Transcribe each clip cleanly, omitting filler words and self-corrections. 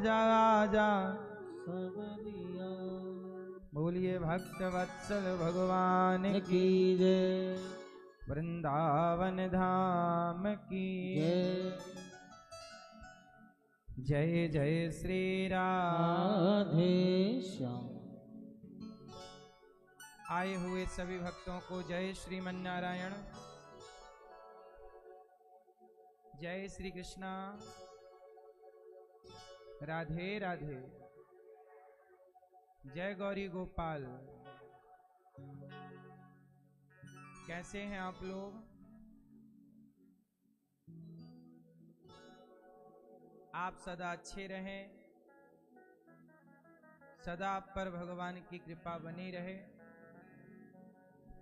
आजा आजा सबरिया। बोलिए भक्त वत्सल भगवान की जय, वृंदावन धाम की जय। जय श्री राधे श्याम। आए हुए सभी भक्तों को जय श्रीमन नारायण, जय श्री कृष्णा, राधे राधे, जय गौरी गोपाल। कैसे हैं आप लोग? आप सदा अच्छे रहें, सदा आप पर भगवान की कृपा बनी रहे।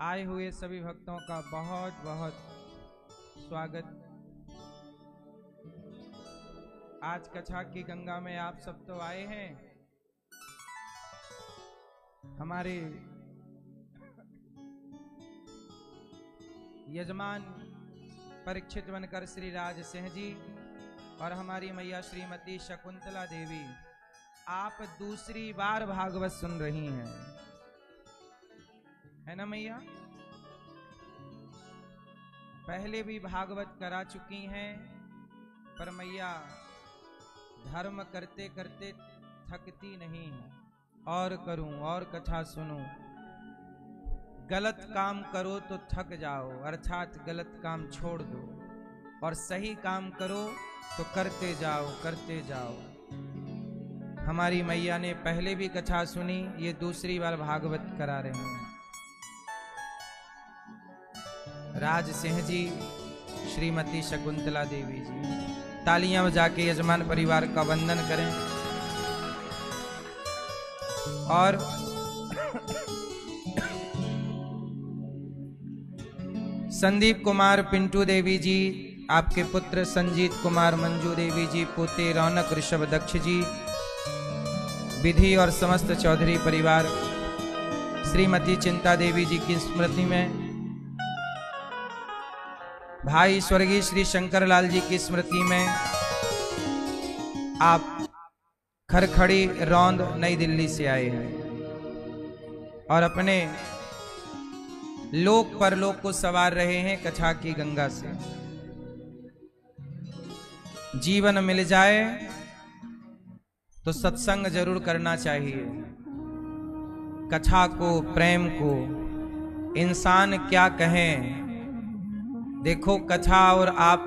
आए हुए सभी भक्तों का बहुत बहुत स्वागत। आज कछा की गंगा में आप सब तो आए हैं। हमारे यजमान परीक्षित बनकर श्री राज सिंह जी और हमारी मैया श्रीमती शकुंतला देवी, आप दूसरी बार भागवत सुन रही हैं, है ना मैया? पहले भी भागवत करा चुकी हैं, पर मैया धर्म करते करते थकती नहीं है। और करूं और कथा सुनूं, गलत काम करो तो थक जाओ, अर्थात गलत काम छोड़ दो, और सही काम करो तो करते जाओ करते जाओ। हमारी मैया ने पहले भी कथा सुनी, ये दूसरी बार भागवत करा रहे हैं। राज सिंह जी, श्रीमती शकुंतला देवी जी, तालियां बजा के यजमान परिवार का वंदन करें। और संदीप कुमार पिंटू देवी जी, आपके पुत्र संजीत कुमार मंजू देवी जी, पोते रौनक ऋषभ दक्ष जी, विधि और समस्त चौधरी परिवार, श्रीमती चिंता देवी जी की स्मृति में, भाई स्वर्गीय श्री शंकर लाल जी की स्मृति में, आप खरखड़ी रौंद नई दिल्ली से आए हैं और अपने लोक परलोक को सवार रहे हैं कछा की गंगा से। जीवन मिल जाए तो सत्संग जरूर करना चाहिए। कथा को, प्रेम को, इंसान क्या कहें, देखो कथा और आप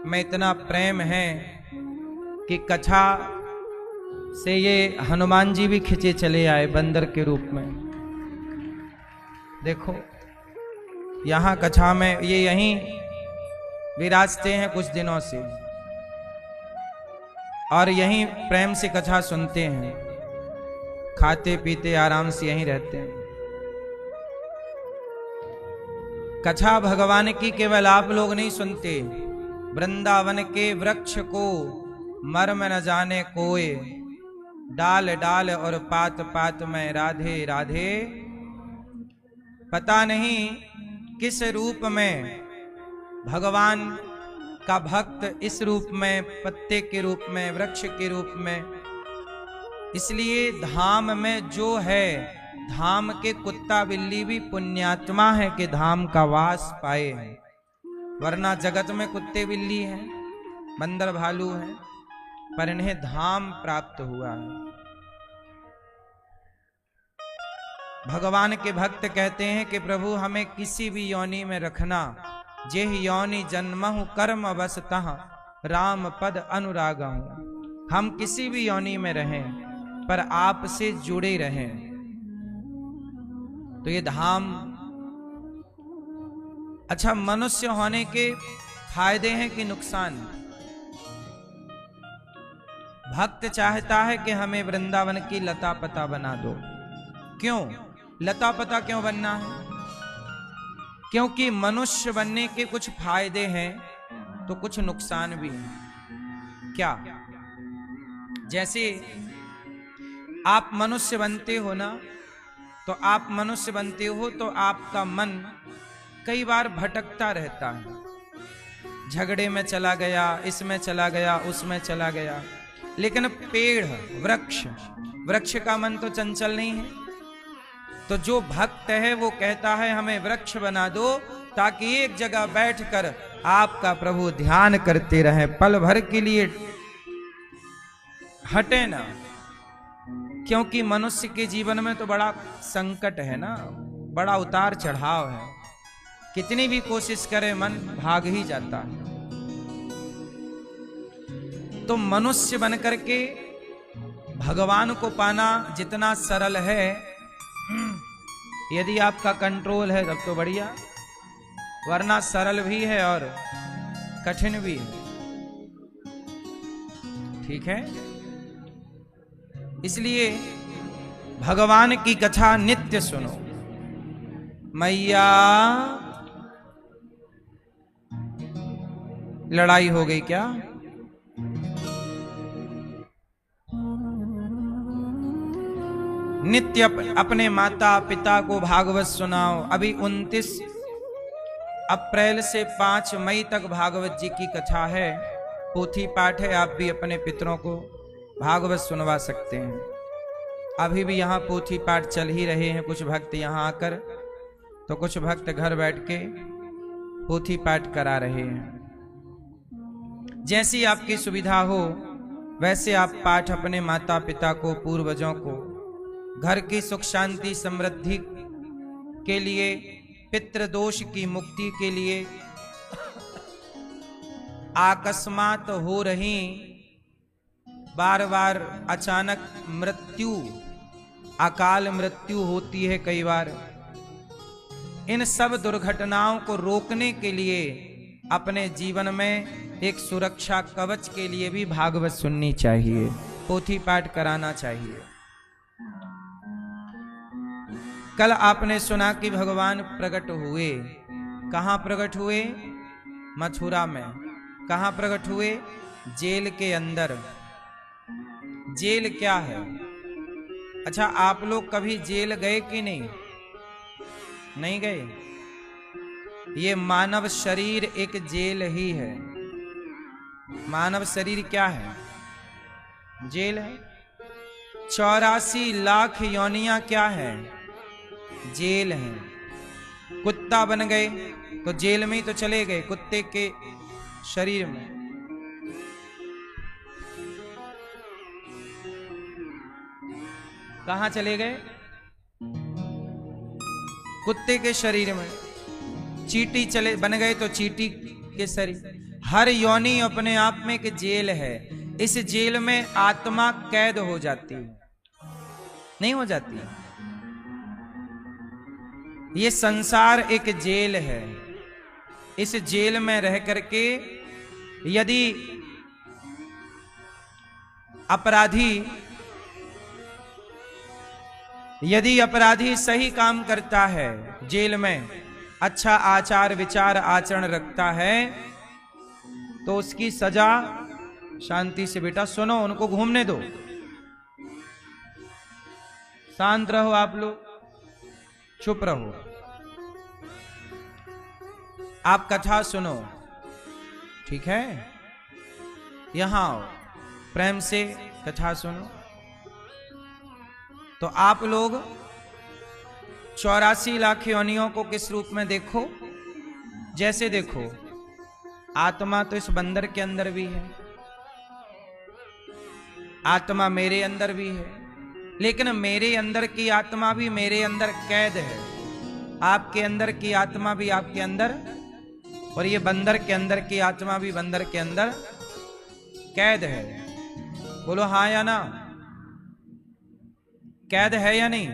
में इतना प्रेम है कि कथा से ये हनुमान जी भी खिंचे चले आए बंदर के रूप में। देखो यहाँ कथा में ये यहीं विराजते हैं कुछ दिनों से, और यहीं प्रेम से कथा सुनते हैं, खाते पीते आराम से यहीं रहते हैं। कथा भगवान की केवल आप लोग नहीं सुनते, वृंदावन के वृक्ष को मर्म न जाने कोय, डाल डाल और पात पात में राधे राधे। पता नहीं किस रूप में भगवान का भक्त, इस रूप में, पत्ते के रूप में, वृक्ष के रूप में। इसलिए धाम में जो है, धाम के कुत्ता बिल्ली भी पुण्यात्मा है कि धाम का वास पाए हैं, वरना जगत में कुत्ते बिल्ली हैं, बंदर भालू हैं, पर इन्हें धाम प्राप्त हुआ है। भगवान के भक्त कहते हैं कि प्रभु हमें किसी भी योनि में रखना, जेह योनि जन्महु कर्म बस तह राम पद अनुरागहु। हम किसी भी योनि में रहें पर आपसे जुड़े रहें। तो ये धाम, अच्छा मनुष्य होने के फायदे हैं कि नुकसान? भक्त चाहता है कि हमें वृंदावन की लता पता बना दो। क्यों लता पता क्यों बनना है? क्योंकि मनुष्य बनने के कुछ फायदे हैं तो कुछ नुकसान भी हैं। क्या? जैसे आप मनुष्य बनते हो ना, तो आप मनुष्य बनते हो तो आपका मन कई बार भटकता रहता है, झगड़े में चला गया, इसमें चला गया, उसमें चला गया। लेकिन पेड़, वृक्ष, वृक्ष का मन तो चंचल नहीं है। तो जो भक्त है वो कहता है हमें वृक्ष बना दो, ताकि एक जगह बैठकर आपका प्रभु ध्यान करते रहे, पल भर के लिए हटे ना। क्योंकि मनुष्य के जीवन में तो बड़ा संकट है ना, बड़ा उतार चढ़ाव है, कितनी भी कोशिश करे मन भाग ही जाता है। तो मनुष्य बन करके भगवान को पाना जितना सरल है, यदि आपका कंट्रोल है तब तो बढ़िया, वरना सरल भी है और कठिन भी है। ठीक है, इसलिए भगवान की कथा नित्य सुनो। मैया, लड़ाई हो गई क्या? नित्य अपने माता पिता को भागवत सुनाओ। अभी 29 अप्रैल से 5 मई तक भागवत जी की कथा है, पोथी पाठ है। आप भी अपने पितरों को भागवत सुनवा सकते हैं। अभी भी यहाँ पोथी पाठ चल ही रहे हैं, कुछ भक्त यहाँ आकर, तो कुछ भक्त घर बैठ के पोथी पाठ करा रहे हैं। जैसी आपकी सुविधा हो वैसे आप पाठ अपने माता पिता को, पूर्वजों को, घर की सुख शांति समृद्धि के लिए, पितृदोष की मुक्ति के लिए, अकस्मात हो रही बार बार अचानक मृत्यु, अकाल मृत्यु होती है कई बार, इन सब दुर्घटनाओं को रोकने के लिए अपने जीवन में एक सुरक्षा कवच के लिए भी भागवत सुननी चाहिए, पोथी पाठ कराना चाहिए। कल आपने सुना कि भगवान प्रकट हुए। कहाँ प्रकट हुए? मथुरा में। कहाँ प्रकट हुए? जेल के अंदर। जेल क्या है? अच्छा, आप लोग कभी जेल गए कि नहीं? नहीं गए? ये मानव शरीर एक जेल ही है। मानव शरीर क्या है? जेल है। 84 लाख योनियां क्या है? जेल है। कुत्ता बन गए तो जेल में ही तो चले गए, कुत्ते के शरीर में। कहां चले गए? कुत्ते के शरीर में। चींटी चले बन गए तो चींटी के शरीर। हर योनि अपने आप में एक जेल है। इस जेल में आत्मा कैद हो जाती है, नहीं हो जाती? ये संसार एक जेल है। इस जेल में रह करके यदि अपराधी सही काम करता है, जेल में अच्छा आचार विचार आचरण रखता है, तो उसकी सजा, शांति से बेटा सुनो, उनको घूमने दो, शांत रहो, आप लोग चुप रहो, आप कथा सुनो, ठीक है? यहां आओ, प्रेम से कथा सुनो। तो आप लोग 84 लाख योनियों को किस रूप में देखो? जैसे देखो, आत्मा तो इस बंदर के अंदर भी है, आत्मा मेरे अंदर भी है, लेकिन मेरे अंदर की आत्मा भी मेरे अंदर कैद है, आपके अंदर की आत्मा भी आपके अंदर, और ये बंदर के अंदर की आत्मा भी बंदर के अंदर कैद है। बोलो हाँ या ना? कैद है या नहीं?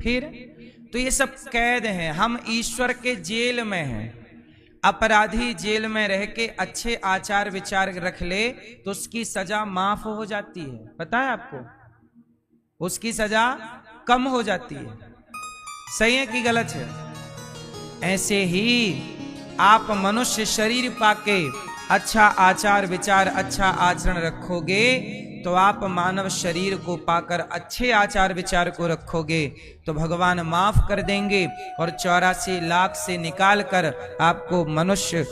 फिर तो ये सब कैद हैं। हम ईश्वर के जेल में हैं। अपराधी जेल में रह के अच्छे आचार विचार रख ले तो उसकी सजा माफ हो जाती है। पता है आपको? उसकी सजा कम हो जाती है। सही है कि गलत है? ऐसे ही आप मनुष्य शरीर पाके अच्छा आचार विचार अच्छा आचरण रखोगे तो आप मानव शरीर को पाकर अच्छे आचार विचार को रखोगे तो भगवान माफ कर देंगे और 84 लाख से निकाल कर आपको मनुष्य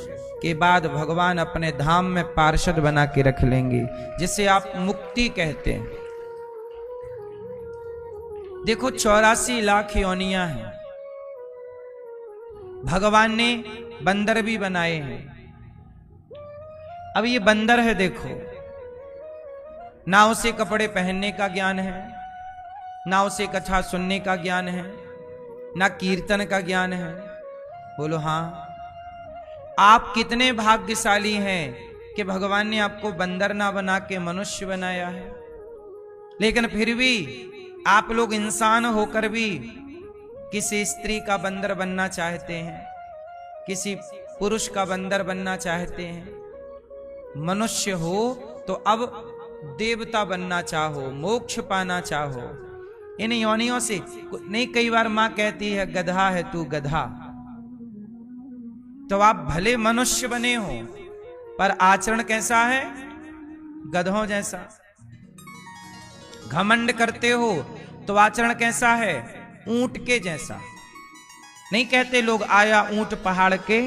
के बाद भगवान अपने धाम में पार्षद बना के रख लेंगे, जिसे आप मुक्ति कहते हैं। देखो 84 लाख योनियां हैं, भगवान ने बंदर भी बनाए हैं। अब ये बंदर है, देखो ना उसे कपड़े पहनने का ज्ञान है, ना उसे कथा सुनने का ज्ञान है, ना कीर्तन का ज्ञान है। बोलो हाँ। आप कितने भाग्यशाली हैं कि भगवान ने आपको बंदर ना बना के मनुष्य बनाया है। लेकिन फिर भी आप लोग इंसान होकर भी किसी स्त्री का बंदर बनना चाहते हैं, किसी पुरुष का बंदर बनना चाहते हैं। मनुष्य हो तो अब देवता बनना चाहो, मोक्ष पाना चाहो, इन योनियों से नहीं। कई बार मां कहती है गधा है तू गधा, तो आप भले मनुष्य बने हो पर आचरण कैसा है? गधों जैसा। घमंड करते हो तो आचरण कैसा है? ऊंट के जैसा। नहीं कहते लोग आया ऊंट पहाड़ के,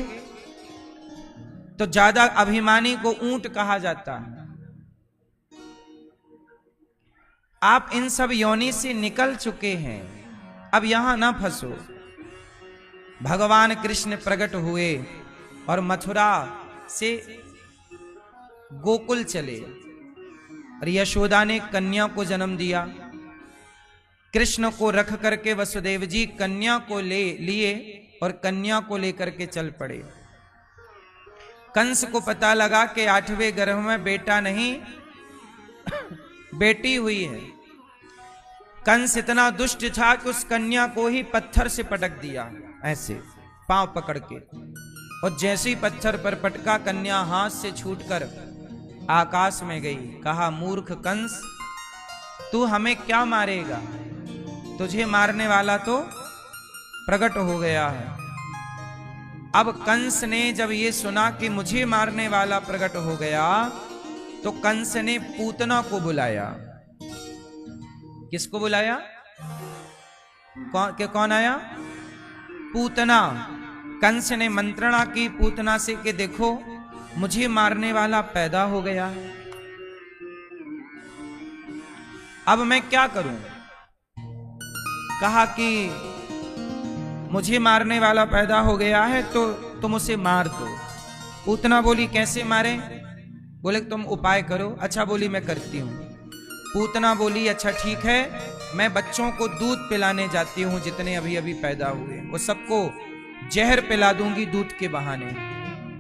तो ज्यादा अभिमानी को ऊंट कहा जाता है। आप इन सब योनि से निकल चुके हैं, अब यहां ना फंसो। भगवान कृष्ण प्रकट हुए और मथुरा से गोकुल चले और यशोदा ने कन्या को जन्म दिया। कृष्ण को रख करके वसुदेव जी कन्या को ले लिए और कन्या को लेकर के चल पड़े। कंस को पता लगा कि 8वें गर्भ में बेटा नहीं बेटी हुई है। कंस इतना दुष्ट था कि उस कन्या को ही पत्थर से पटक दिया, ऐसे पांव पकड़ के, और जैसे ही पत्थर पर पटका कन्या हाथ से छूटकर आकाश में गई। कहा मूर्ख कंस, तू हमें क्या मारेगा? तुझे मारने वाला तो प्रकट हो गया है। अब कंस ने जब ये सुना कि मुझे मारने वाला प्रकट हो गया, तो कंस ने पूतना को बुलाया। किसको बुलाया? कौन आया? पूतना। कंस ने मंत्रणा की पूतना से कि देखो मुझे मारने वाला पैदा हो गया है, अब मैं क्या करूं? कहा कि मुझे मारने वाला पैदा हो गया है तो तुम उसे मार दो। पूतना बोली कैसे मारे? बोले तुम उपाय करो। अच्छा बोली मैं करती हूं। पूतना बोली अच्छा ठीक है, मैं बच्चों को दूध पिलाने जाती हूं जितने अभी अभी पैदा हुए, वो सबको जहर पिला दूंगी दूध के बहाने,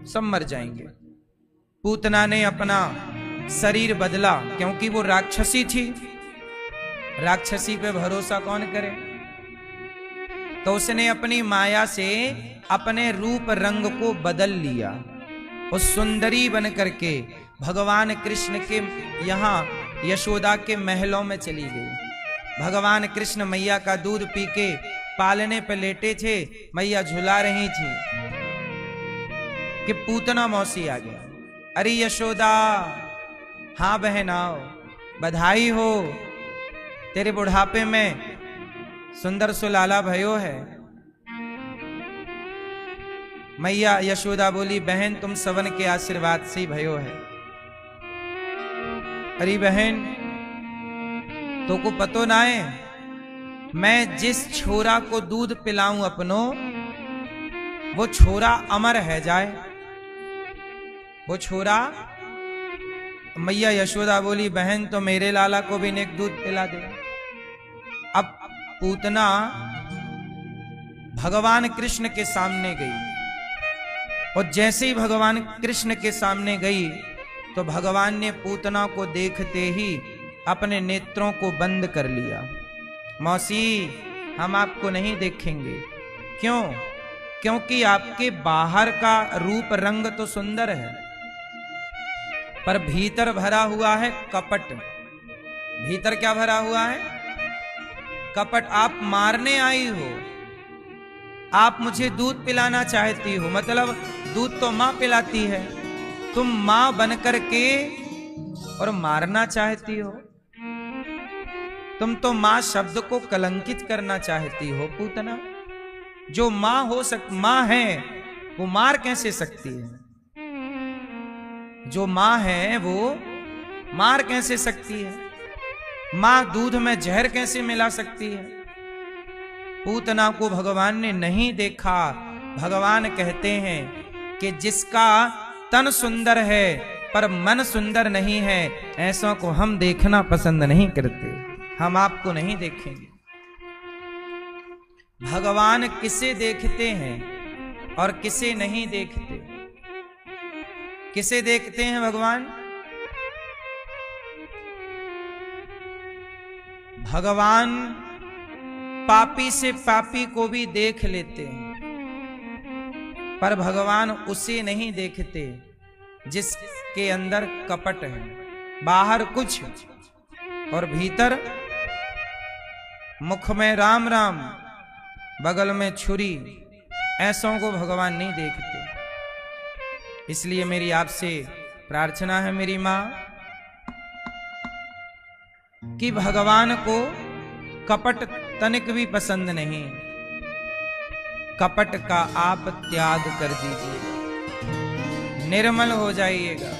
सब मर जाएंगे। पूतना ने अपना शरीर बदला, क्योंकि वो राक्षसी थी, राक्षसी पे भरोसा कौन करे। तो उसने अपनी माया से अपने रूप रंग को बदल लिया। वो सुंदरी बन करके भगवान कृष्ण के यहाँ यशोदा के महलों में चली गई। भगवान कृष्ण मैया का दूध पी के पालने पर लेटे थे, मैया झुला रही थी कि पूतना मौसी आ गया। अरे यशोदा, हाँ बहन आओ, बधाई हो, तेरे बुढ़ापे में सुंदर सुलाला भयो है। मैया यशोदा बोली बहन तुम सवन के आशीर्वाद से ही भयो है। अरे बहन तो को पतो ना है, मैं जिस छोरा को दूध पिलाऊं अपनो, वो छोरा अमर है जाए। वो छोरा। मैया यशोदा बोली बहन तो मेरे लाला को भी नेक दूध पिला दे। अब पूतना भगवान कृष्ण के सामने गई, और जैसे ही भगवान कृष्ण के सामने गई तो भगवान ने पूतना को देखते ही अपने नेत्रों को बंद कर लिया। मौसी हम आपको नहीं देखेंगे। क्यों? क्योंकि आपके बाहर का रूप रंग तो सुंदर है, पर भीतर भरा हुआ है कपट। भीतर क्या भरा हुआ है? कपट। आप मारने आई हो, आप मुझे दूध पिलाना चाहती हो, मतलब दूध तो मां पिलाती है, तुम मां बन करके और मारना चाहती हो। तुम तो मां शब्द को कलंकित करना चाहती हो पूतना। जो मां मां है वो मार कैसे सकती है? जो मां है वो मार कैसे सकती है? मां दूध में जहर कैसे मिला सकती है? पूतना को भगवान ने नहीं देखा। भगवान कहते हैं कि जिसका तन सुंदर है पर मन सुंदर नहीं है, ऐसों को हम देखना पसंद नहीं करते। हम आपको नहीं देखेंगे। भगवान किसे देखते हैं और किसे नहीं देखते? किसे देखते हैं भगवान? भगवान पापी से पापी को भी देख लेते हैं, पर भगवान उसे नहीं देखते जिसके अंदर कपट है। बाहर कुछ और भीतर मुख में राम राम, बगल में छुरी, ऐसों को भगवान नहीं देखते। इसलिए मेरी आपसे प्रार्थना है मेरी मां, कि भगवान को कपट तनिक भी पसंद नहीं। कपट का आप त्याग कर दीजिए, निर्मल हो जाइएगा।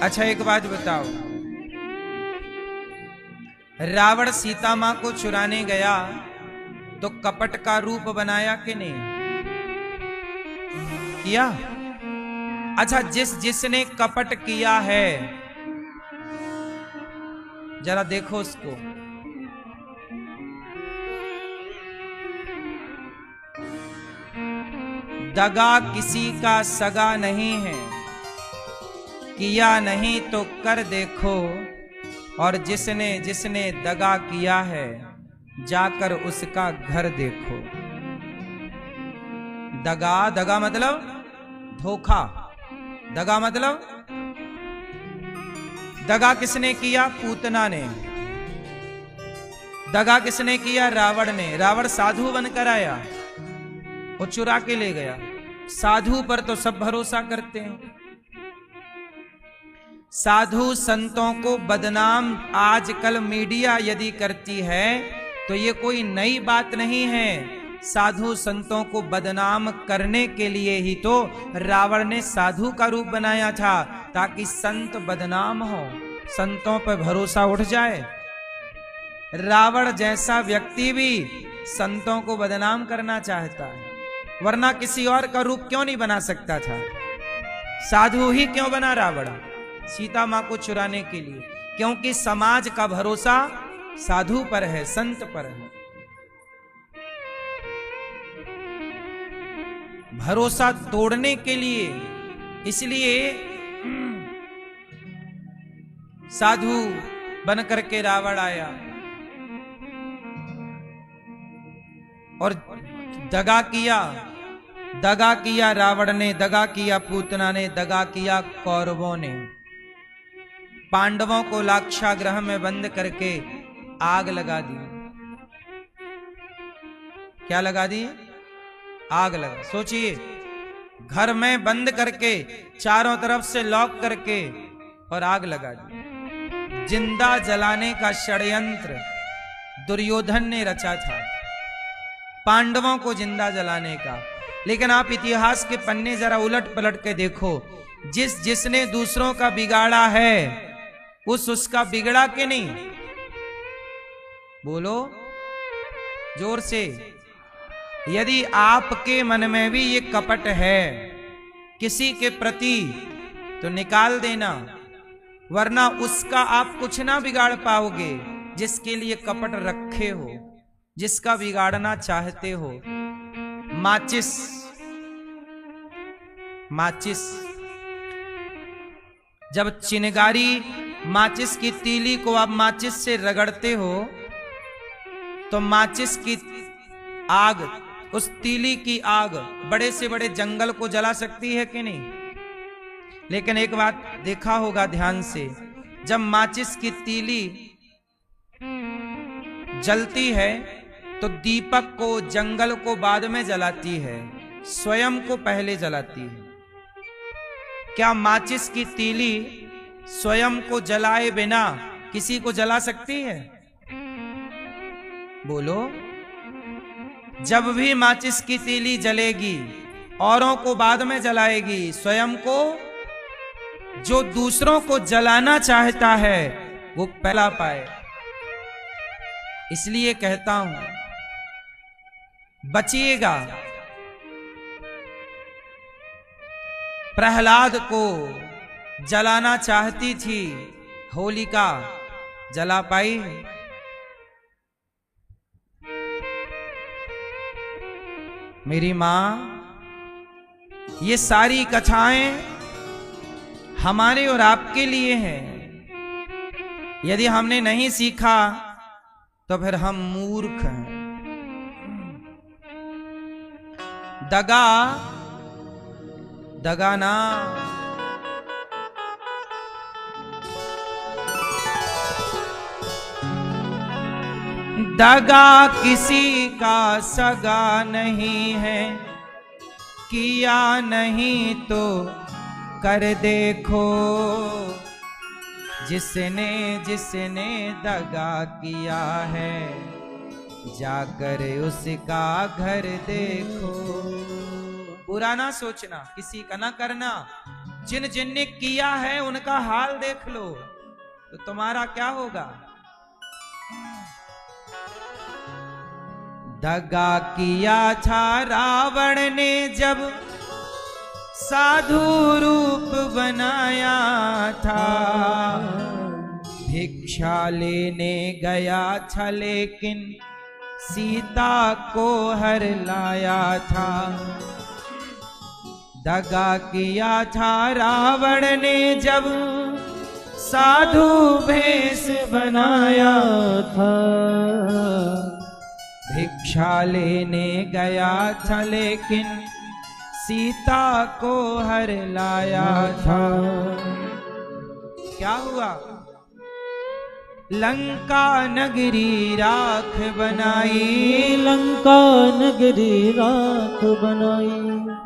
अच्छा एक बात बताओ, रावण सीता मां को चुराने गया तो कपट का रूप बनाया कि नहीं किया? अच्छा, जिसने कपट किया है जरा देखो उसको। दगा किसी का सगा नहीं है, किया नहीं तो कर देखो। और जिसने दगा किया है, जाकर उसका घर देखो। दगा मतलब धोखा। दगा मतलब, दगा किसने किया? पूतना ने। दगा किसने किया? रावण ने। रावण साधु बनकर आया, वो चुरा के ले गया। साधु पर तो सब भरोसा करते हैं। साधु संतों को बदनाम आजकल मीडिया यदि करती है तो ये कोई नई बात नहीं है। साधु संतों को बदनाम करने के लिए ही तो रावण ने साधु का रूप बनाया था, ताकि संत बदनाम हो, संतों पर भरोसा उठ जाए। रावण जैसा व्यक्ति भी संतों को बदनाम करना चाहता है, वरना किसी और का रूप क्यों नहीं बना सकता था? साधु ही क्यों बना रावण? सीता मां को चुराने के लिए, क्योंकि समाज का भरोसा साधु पर है, संत पर है। भरोसा तोड़ने के लिए, इसलिए साधु बन करके रावण आया और दगा किया। दगा किया रावण ने, दगा किया पूतना ने, दगा किया कौरवों ने। पांडवों को लाक्षागृह में बंद करके आग लगा दी। क्या लगा दी? आग लगा। सोचिए, घर में बंद करके, चारों तरफ से लॉक करके और आग लगा दी। जिंदा जलाने का षड्यंत्र दुर्योधन ने रचा था, पांडवों को जिंदा जलाने का। लेकिन आप इतिहास के पन्ने जरा उलट पलट के देखो, जिसने दूसरों का बिगाड़ा है उसका बिगड़ा कि नहीं? बोलो जोर से। यदि आपके मन में भी ये कपट है किसी के प्रति, तो निकाल देना, वरना उसका आप कुछ ना बिगाड़ पाओगे जिसके लिए कपट रखे हो, जिसका बिगाड़ना चाहते हो। माचिस, माचिस जब चिनगारी माचिस की तीली को आप माचिस से रगड़ते हो तो माचिस की आग, उस तीली की आग बड़े से बड़े जंगल को जला सकती है कि नहीं? लेकिन एक बात देखा होगा ध्यान से, जब माचिस की तीली जलती है तो दीपक को, जंगल को बाद में जलाती है, स्वयं को पहले जलाती है। क्या माचिस की तीली स्वयं को जलाए बिना किसी को जला सकती है? बोलो। जब भी माचिस की तीली जलेगी औरों को बाद में जलाएगी, स्वयं को, जो दूसरों को जलाना चाहता है वो पहला पाए। इसलिए कहता हूं बचिएगा। प्रहलाद को जलाना चाहती थी होलिका, जला पाई? मेरी मां, ये सारी कथाएं हमारे और आपके लिए हैं। यदि हमने नहीं सीखा तो फिर हम मूर्ख हैं। दगा दगा ना, दगा किसी का सगा नहीं है, किया नहीं तो कर देखो। जिसने जिसने दगा किया है जाकर उसका घर देखो। बुरा ना सोचना, किसी का ना करना। जिन जिन ने किया है उनका हाल देख लो तो तुम्हारा क्या होगा। दगा किया था रावण ने जब साधु रूप बनाया था। भिक्षा लेने गया था लेकिन सीता को हर लाया था। दगा किया था रावण ने जब साधु भेष बनाया था। भिक्षा लेने गया था लेकिन सीता को हर लाया था। क्या हुआ? लंका नगरी राख बनाई, लंका नगरी राख बनाई।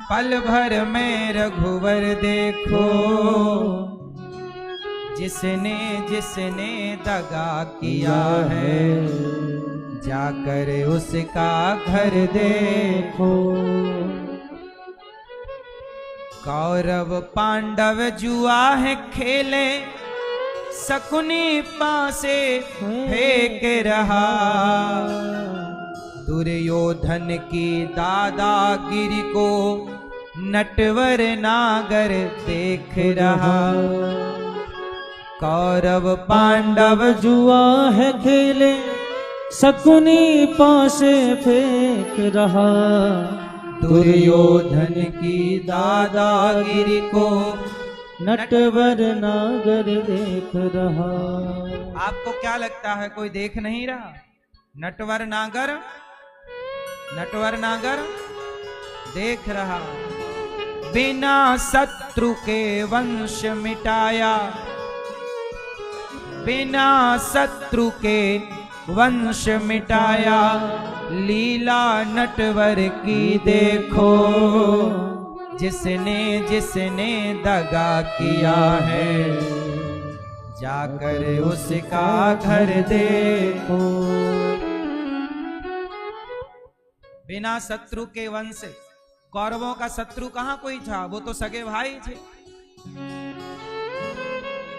पल भर में रघुवर देखो, जिसने जिसने दगा किया है जाकर उसका घर देखो। कौरव पांडव जुआ है खेले, शकुनी पासे फेंक रहा। दुर्योधन की दादागिरी को नटवर नागर देख रहा। कौरव पांडव जुआ है खेले, शकुनी पासे फेंक रहा। दुर्योधन की दादागिरी को नटवर नागर देख रहा। आपको क्या लगता है कोई देख नहीं रहा? नटवर नागर, नटवर नागर देख रहा। बिना शत्रु के वंश मिटाया, बिना शत्रु के वंश मिटाया। लीला नटवर की देखो, जिसने जिसने दगा किया है जाकर उसका घर देखो। बिना शत्रु के वंश, कौरवों का शत्रु कहां कोई था, वो तो सगे भाई थे।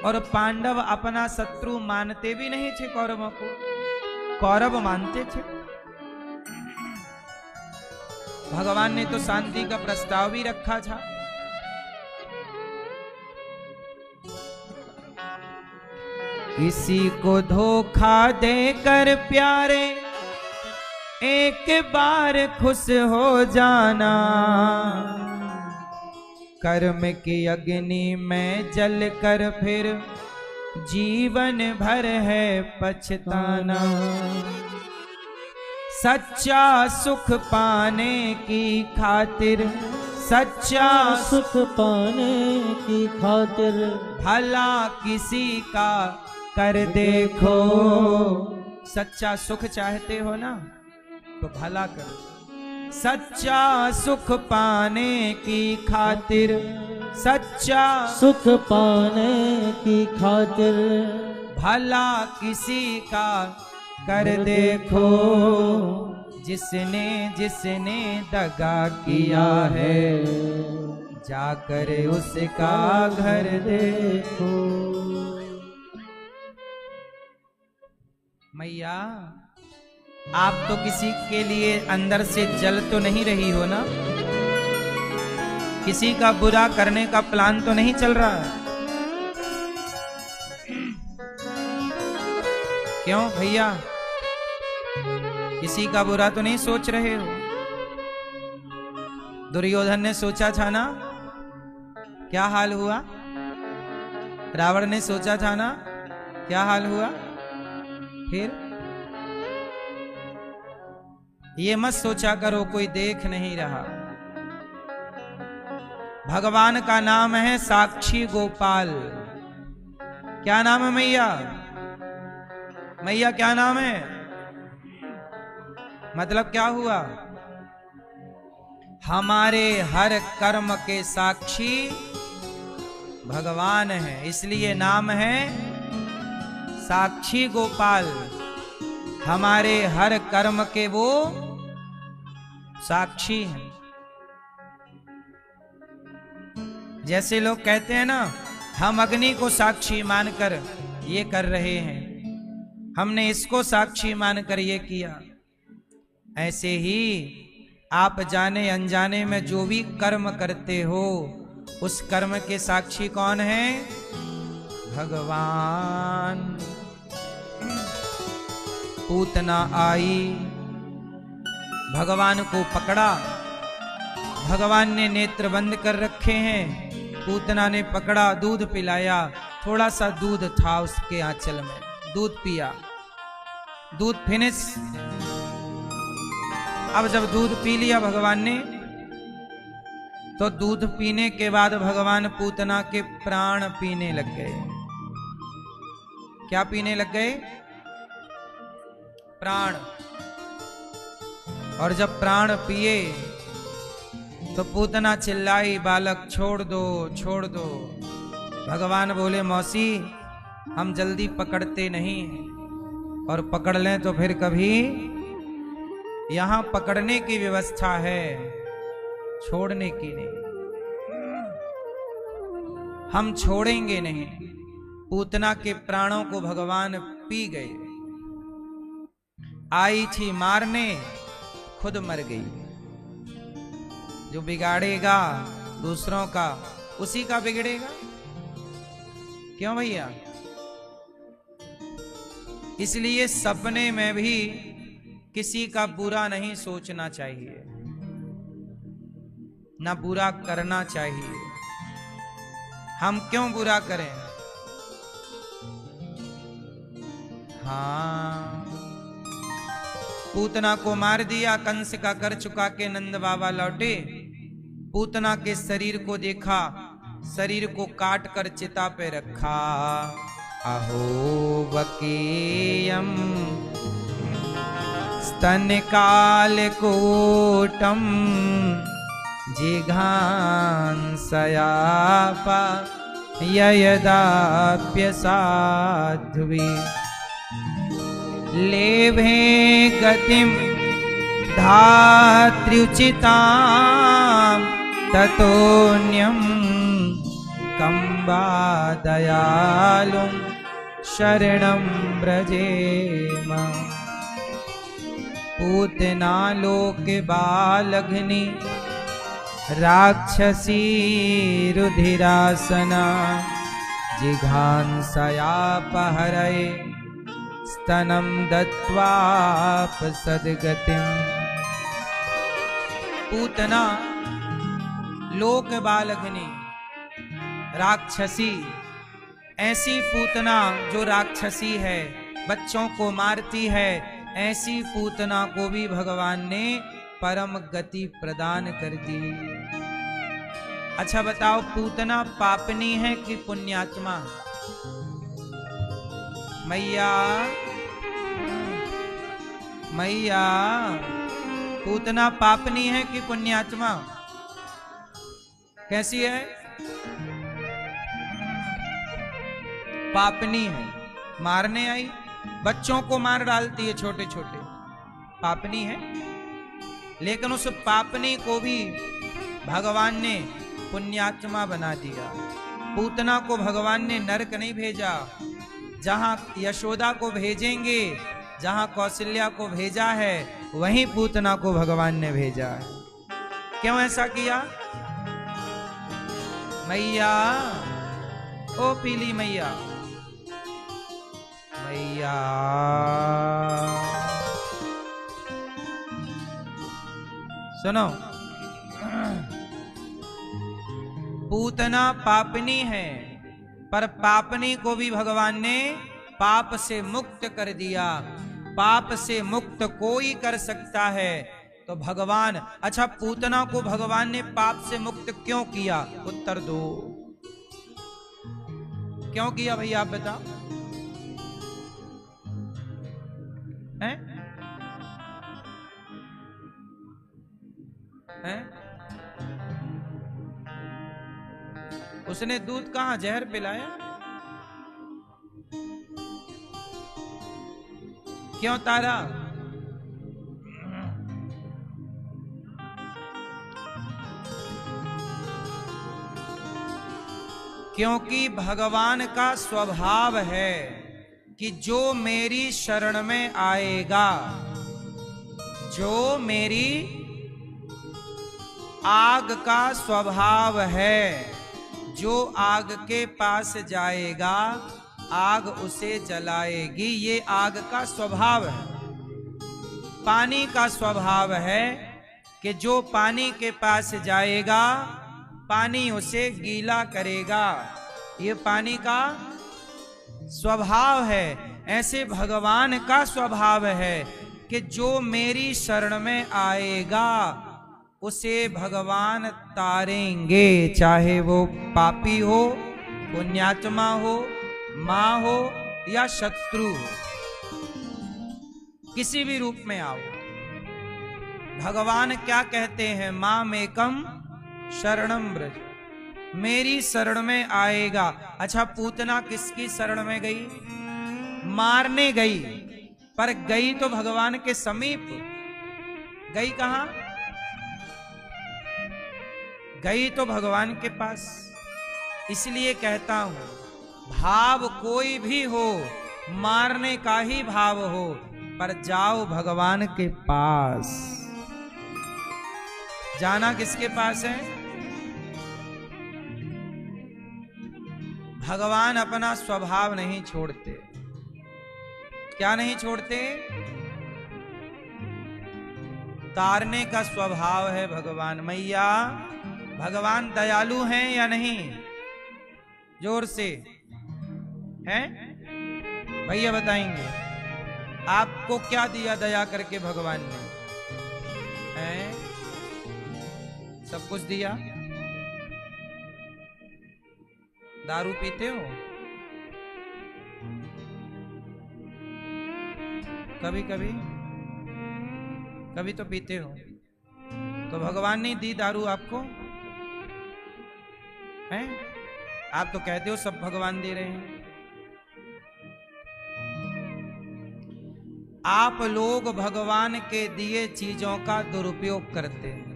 और पांडव अपना शत्रु मानते भी नहीं थे कौरवों को, कौरव मानते थे। भगवान ने तो शांति का प्रस्ताव भी रखा था। किसी को धोखा देकर प्यारे एक बार खुश हो जाना। कर्म की अग्नि में जल कर फिर जीवन भर है पछताना। सच्चा सुख पाने की खातिर, सच्चा सुख पाने की खातिर भला किसी का कर देखो। सच्चा सुख चाहते हो ना तो भला करो। सच्चा सुख पाने की खातिर, सच्चा सुख पाने की खातिर भला किसी का कर देखो। जिसने जिसने दगा किया है जाकर उसका घर देखो। मैया आप तो किसी के लिए अंदर से जल तो नहीं रही हो ना, किसी का बुरा करने का प्लान तो नहीं चल रहा है? क्यों भैया, किसी का बुरा तो नहीं सोच रहे हो? दुर्योधन ने सोचा था ना, क्या हाल हुआ? रावण ने सोचा था ना, क्या हाल हुआ? फिर ये मत सोचा करो कोई देख नहीं रहा। भगवान का नाम है साक्षी गोपाल। क्या नाम है मैया? मैया क्या नाम है? मतलब क्या हुआ? हमारे हर कर्म के साक्षी भगवान है, इसलिए नाम है साक्षी गोपाल। हमारे हर कर्म के वो साक्षी हैं। जैसे लोग कहते हैं ना, हम अग्नि को साक्षी मानकर ये कर रहे हैं, हमने इसको साक्षी मानकर ये किया। ऐसे ही आप जाने अनजाने में जो भी कर्म करते हो, उस कर्म के साक्षी कौन है? भगवान। पूतना आई, भगवान को पकड़ा। भगवान ने नेत्र बंद कर रखे हैं, पूतना ने पकड़ा, दूध पिलाया। थोड़ा सा दूध था उसके आंचल में, दूध पिया, दूध फिनिश। अब जब दूध पी लिया भगवान ने, तो दूध पीने के बाद भगवान पूतना के प्राण पीने लग गए। क्या पीने लग गए? प्राण। और जब प्राण पिए तो पूतना चिल्लाई, बालक छोड़ दो, छोड़ दो। भगवान बोले, मौसी हम जल्दी पकड़ते नहीं, और पकड़ लें तो फिर कभी यहां पकड़ने की व्यवस्था है, छोड़ने की नहीं। हम छोड़ेंगे नहीं। पूतना के प्राणों को भगवान पी गए। आई थी मारने, खुद मर गई। जो बिगाड़ेगा दूसरों का, उसी का बिगड़ेगा। क्यों भैया? इसलिए सपने में भी किसी का बुरा नहीं सोचना चाहिए, ना बुरा करना चाहिए। हम क्यों बुरा करें? हाँ, पूतना को मार दिया, कंस का कर चुका के नंद बाबा लौटे। पूतना के शरीर को देखा, शरीर को काट कर चिता पे रखा। अहो वकीयम स्तन काल कोटम जिघांसयापा ययदाप्य साध्वी लेभे गतिम धात्र्युचितां ततोऽन्यं कंबा दयालुं शरणं व्रजेम। पूतना लोक बालघ्नि राक्षसी रुधिरासना जिघांसयापहरये स्तनम दत्वाप सद्गतिम। पूतना लोक बालघ्नि राक्षसी, ऐसी पूतना जो राक्षसी है, बच्चों को मारती है, ऐसी पूतना को भी भगवान ने परम गति प्रदान कर दी। अच्छा बताओ, पूतना पापनी है कि पुण्यात्मा? मैया, मैया, पूतना पापनी है कि पुण्यात्मा? कैसी है? पापनी है। मारने आई, बच्चों को मार डालती है छोटे छोटे, पापनी है। लेकिन उस पापनी को भी भगवान ने पुण्यात्मा बना दिया। पूतना को भगवान ने नरक नहीं भेजा, जहां यशोदा को भेजेंगे, जहां कौशल्या को भेजा है, वहीं पूतना को भगवान ने भेजा है। क्यों ऐसा किया? मैया, ओ पीली मैया, मैया सुनो, पूतना पापनी है, पर पापनी को भी भगवान ने पाप से मुक्त कर दिया। पाप से मुक्त कोई कर सकता है तो भगवान। अच्छा, पूतना को भगवान ने पाप से मुक्त क्यों किया? उत्तर दो, क्यों किया भैया, आप बताओ। हैं? हैं? उसने दूध कहां, जहर पिलाया? क्यों तारा? क्योंकि भगवान का स्वभाव है कि जो मेरी शरण में आएगा, जो मेरी आग का स्वभाव है, जो आग के पास जाएगा आग उसे जलाएगी। ये आग का स्वभाव है। पानी का स्वभाव है कि जो पानी के पास जाएगा पानी उसे गीला करेगा। ये पानी का स्वभाव है। ऐसे भगवान का स्वभाव है कि जो मेरी शरण में आएगा उसे भगवान तारेंगे, चाहे वो पापी हो, पुण्यात्मा हो, मां हो या शत्रु हो, किसी भी रूप में आओ। भगवान क्या कहते हैं? मां मेकम शरणम ब्रज, मेरी शरण में आएगा। अच्छा, पूतना किसकी शरण में गई? मारने गई, पर गई तो भगवान के समीप। गई कहां? गई तो भगवान के पास। इसलिए कहता हूं, भाव कोई भी हो, मारने का ही भाव हो, पर जाओ भगवान के पास। जाना किसके पास है? भगवान अपना स्वभाव नहीं छोड़ते। क्या नहीं छोड़ते? तारने का स्वभाव है भगवान। मैया, भगवान दयालु हैं या नहीं? जोर से हैं? भैया बताएंगे आपको क्या दिया दया करके भगवान ने? हैं? सब कुछ दिया। दारू पीते हो? कभी कभी कभी तो पीते हो। तो भगवान ने दी दारू आपको? हैं? आप तो कहते हो सब भगवान दे रहे हैं। आप लोग भगवान के दिए चीजों का दुरुपयोग करते हैं।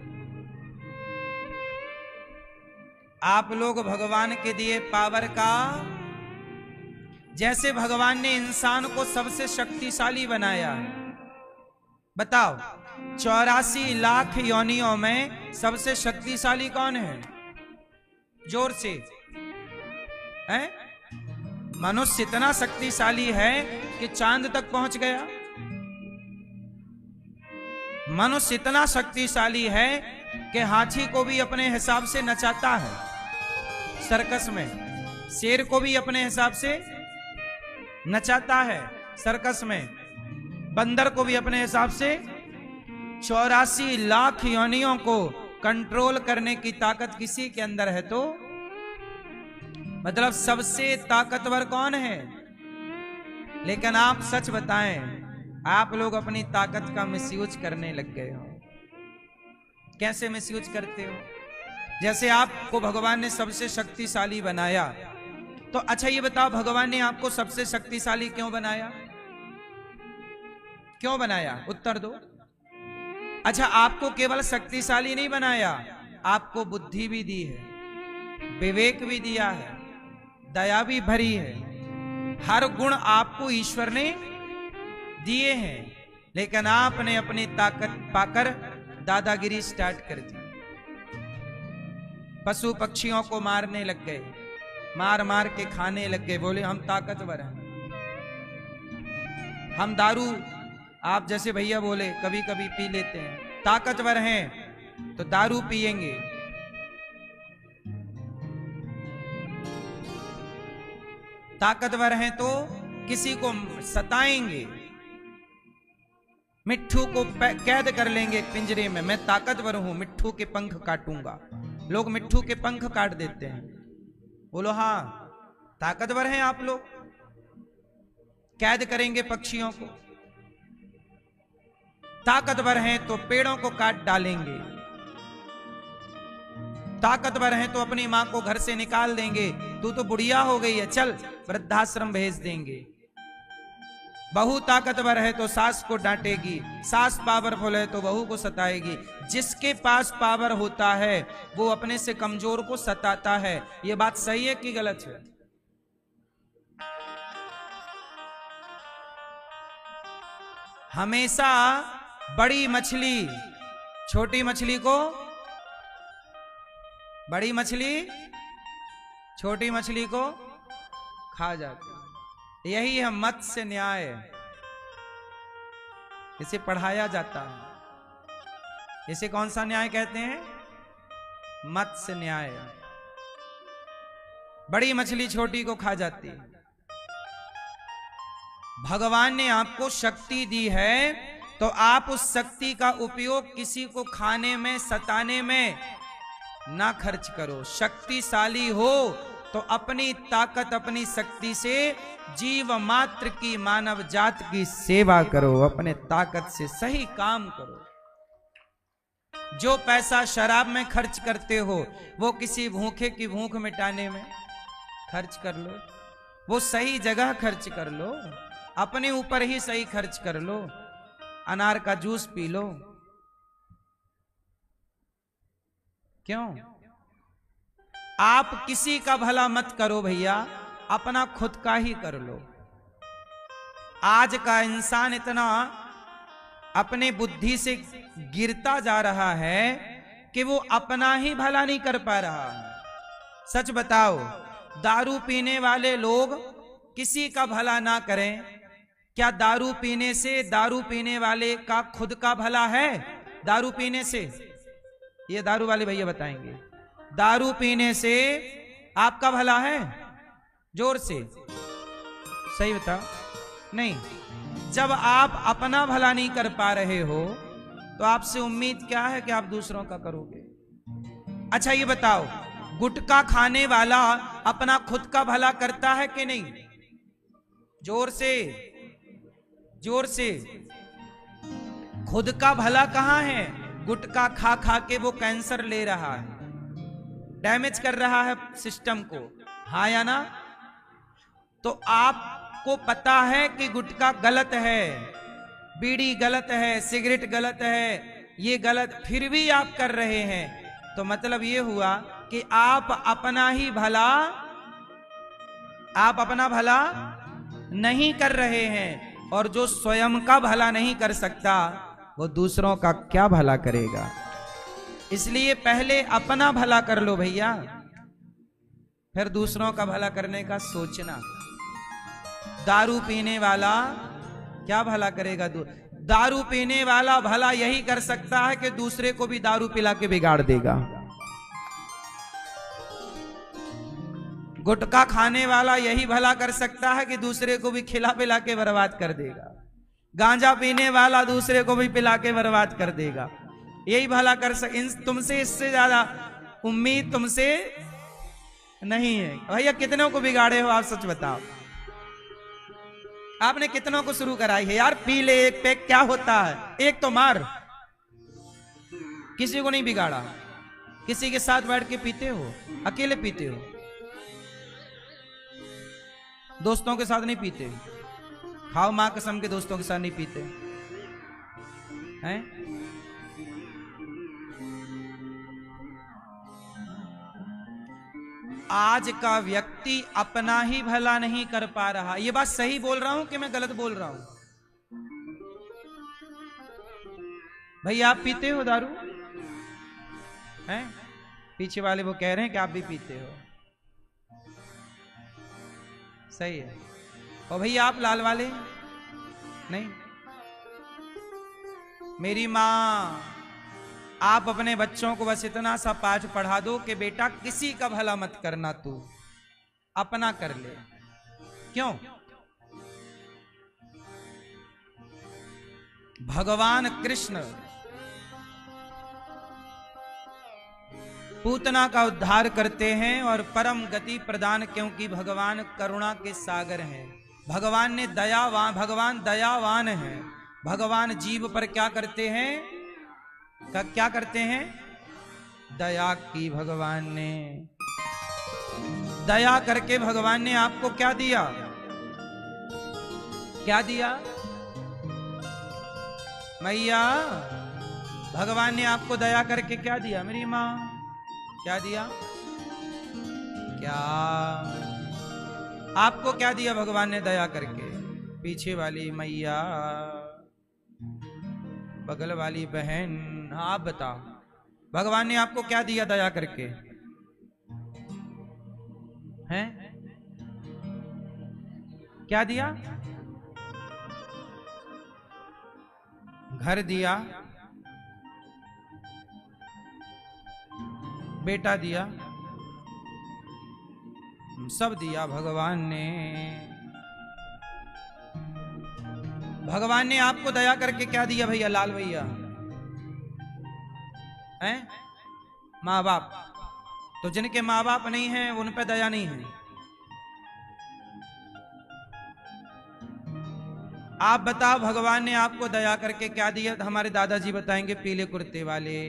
आप लोग भगवान के दिए पावर का, जैसे भगवान ने इंसान को सबसे शक्तिशाली बनाया है। बताओ, 84 लाख योनियों में सबसे शक्तिशाली कौन है? जोर से है? मनुष्य इतना शक्तिशाली है कि चांद तक पहुंच गया। मनुष्य इतना शक्तिशाली है कि हाथी को भी अपने हिसाब से नचाता है सर्कस में, शेर को भी अपने हिसाब से नचाता है सर्कस में, बंदर को भी अपने हिसाब से। 84 लाख योनियों को कंट्रोल करने की ताकत किसी के अंदर है तो मतलब सबसे ताकतवर कौन है? लेकिन आप सच बताएं, आप लोग अपनी ताकत का मिसयूज करने लग गए हो। कैसे मिसयूज करते हो? जैसे आपको भगवान ने सबसे शक्तिशाली बनाया, तो अच्छा ये बताओ, भगवान ने आपको सबसे शक्तिशाली क्यों बनाया? क्यों बनाया? उत्तर दो। अच्छा, आपको केवल शक्तिशाली नहीं बनाया, आपको बुद्धि भी दी है, विवेक भी दिया है, दया भी भरी है। हर गुण आपको ईश्वर ने दिए हैं, लेकिन आपने अपनी ताकत पाकर दादागिरी स्टार्ट कर दी। पशु पक्षियों को मारने लग गए, मार मार के खाने लग गए, बोले हम ताकतवर हैं। हम दारू, आप जैसे भैया बोले, कभी कभी पी लेते हैं, ताकतवर हैं तो दारू पिएंगे। ताकतवर हैं तो किसी को सताएंगे, मिट्ठू को कैद कर लेंगे पिंजरे में, मैं ताकतवर हूं, मिट्ठू के पंख काटूंगा। लोग मिट्ठू के पंख काट देते हैं, बोलो हाँ ताकतवर हैं आप लोग। कैद करेंगे पक्षियों को, ताकतवर हैं तो पेड़ों को काट डालेंगे, ताकतवर हैं तो अपनी मां को घर से निकाल देंगे, तू तो बुढ़िया हो गई है, चल वृद्धाश्रम भेज देंगे। बहू ताकतवर है तो सास को डांटेगी, सास पावरफुल है तो बहू को सताएगी। जिसके पास पावर होता है वो अपने से कमजोर को सताता है। ये बात सही है कि गलत है? हमेशा बड़ी मछली छोटी मछली को, बड़ी मछली छोटी मछली को खा जाती। यही है मत्स्य न्याय, इसे पढ़ाया जाता है। इसे कौन सा न्याय कहते हैं? मत्स्य न्याय। बड़ी मछली छोटी को खा जाती है। भगवान ने आपको शक्ति दी है तो आप उस शक्ति का उपयोग किसी को खाने में, सताने में ना खर्च करो। शक्तिशाली हो तो अपनी ताकत, अपनी शक्ति से जीव मात्र की, मानव जात की सेवा करो। अपने ताकत से सही काम करो। जो पैसा शराब में खर्च करते हो वो किसी भूखे की भूख मिटाने में खर्च कर लो, वो सही जगह खर्च कर लो, अपने ऊपर ही सही खर्च कर लो। अनार का जूस पी लो। क्यों? आप किसी का भला मत करो भैया, अपना खुद का ही कर लो। आज का इंसान इतना अपने बुद्धि से गिरता जा रहा है कि वो अपना ही भला नहीं कर पा रहा है। सच बताओ, दारू पीने वाले लोग किसी का भला ना करें, क्या दारू पीने से दारू पीने वाले का खुद का भला है? दारू पीने से, ये दारू वाले भैया बताएंगे, दारू पीने से आपका भला है? जोर से सही बताओ। नहीं। जब आप अपना भला नहीं कर पा रहे हो तो आपसे उम्मीद क्या है कि आप दूसरों का करोगे? अच्छा ये बताओ, गुटखा खाने वाला अपना खुद का भला करता है कि नहीं? जोर से, जोर से। खुद का भला कहां है? गुटखा खा खा के वो कैंसर ले रहा है, डैमेज कर रहा है सिस्टम को, हाँ या ना? तो आपको पता है कि गुटखा गलत है, बीड़ी गलत है, सिगरेट गलत है, ये गलत, फिर भी आप कर रहे हैं, तो मतलब ये हुआ कि आप अपना ही भला, आप अपना भला नहीं कर रहे हैं। और जो स्वयं का भला नहीं कर सकता वो दूसरों का क्या भला करेगा? इसलिए पहले अपना भला कर लो भैया, फिर दूसरों का भला करने का सोचना। दारू पीने वाला क्या भला करेगा? दारू पीने वाला भला यही कर सकता है कि दूसरे को भी दारू पिला के बिगाड़ देगा। गुटखा खाने वाला यही भला कर सकता है कि दूसरे को भी खिला पिला के बर्बाद कर देगा। गांजा पीने वाला दूसरे को भी पिला के बर्बाद कर देगा। यही भला कर तुमसे इससे ज्यादा उम्मीद तुमसे नहीं है। भैया कितनों को बिगाड़े हो आप? सच बताओ, आपने कितनों को शुरू कराई है? यार पी ले एक पैक, क्या होता है, एक तो मार। किसी को नहीं बिगाड़ा। किसी के साथ बैठ के पीते हो? अकेले पीते हो? दोस्तों के साथ नहीं पीते? खाओ मां कसम के दोस्तों के साथ नहीं पीते हैं? आज का व्यक्ति अपना ही भला नहीं कर पा रहा। ये बात सही बोल रहा हूं कि मैं गलत बोल रहा हूं? भाई आप पीते हो दारू? हैं? पीछे वाले वो कह रहे हैं कि आप भी पीते हो। सही है। और भैया आप लाल वाले? नहीं। मेरी माँ, आप अपने बच्चों को बस इतना सा पाठ पढ़ा दो कि बेटा किसी का भला मत करना, तू अपना कर ले। क्यों? भगवान कृष्ण पूतना का उद्धार करते हैं और परम गति प्रदान, क्योंकि भगवान करुणा के सागर हैं। भगवान ने भगवान दयावान है। भगवान जीव पर क्या करते हैं? क्या करते हैं? दया की। भगवान ने दया करके भगवान ने आपको क्या दिया? क्या दिया? मैया, भगवान ने आपको दया करके क्या दिया? मेरी माँ, क्या दिया? क्या आपको क्या दिया भगवान ने दया करके? पीछे वाली मैया, बगल वाली बहन, हाँ आप बताओ, भगवान ने आपको क्या दिया दया करके? हैं? क्या दिया? घर दिया, बेटा दिया, सब दिया भगवान ने। भगवान ने आपको दया करके क्या दिया भैया? लाल भैया, हैं? माँ बाप। तो जिनके माँ बाप नहीं हैं उन पे दया नहीं है। आप बताओ भगवान ने आपको दया करके क्या दिया? हमारे दादाजी बताएंगे, पीले कुर्ते वाले।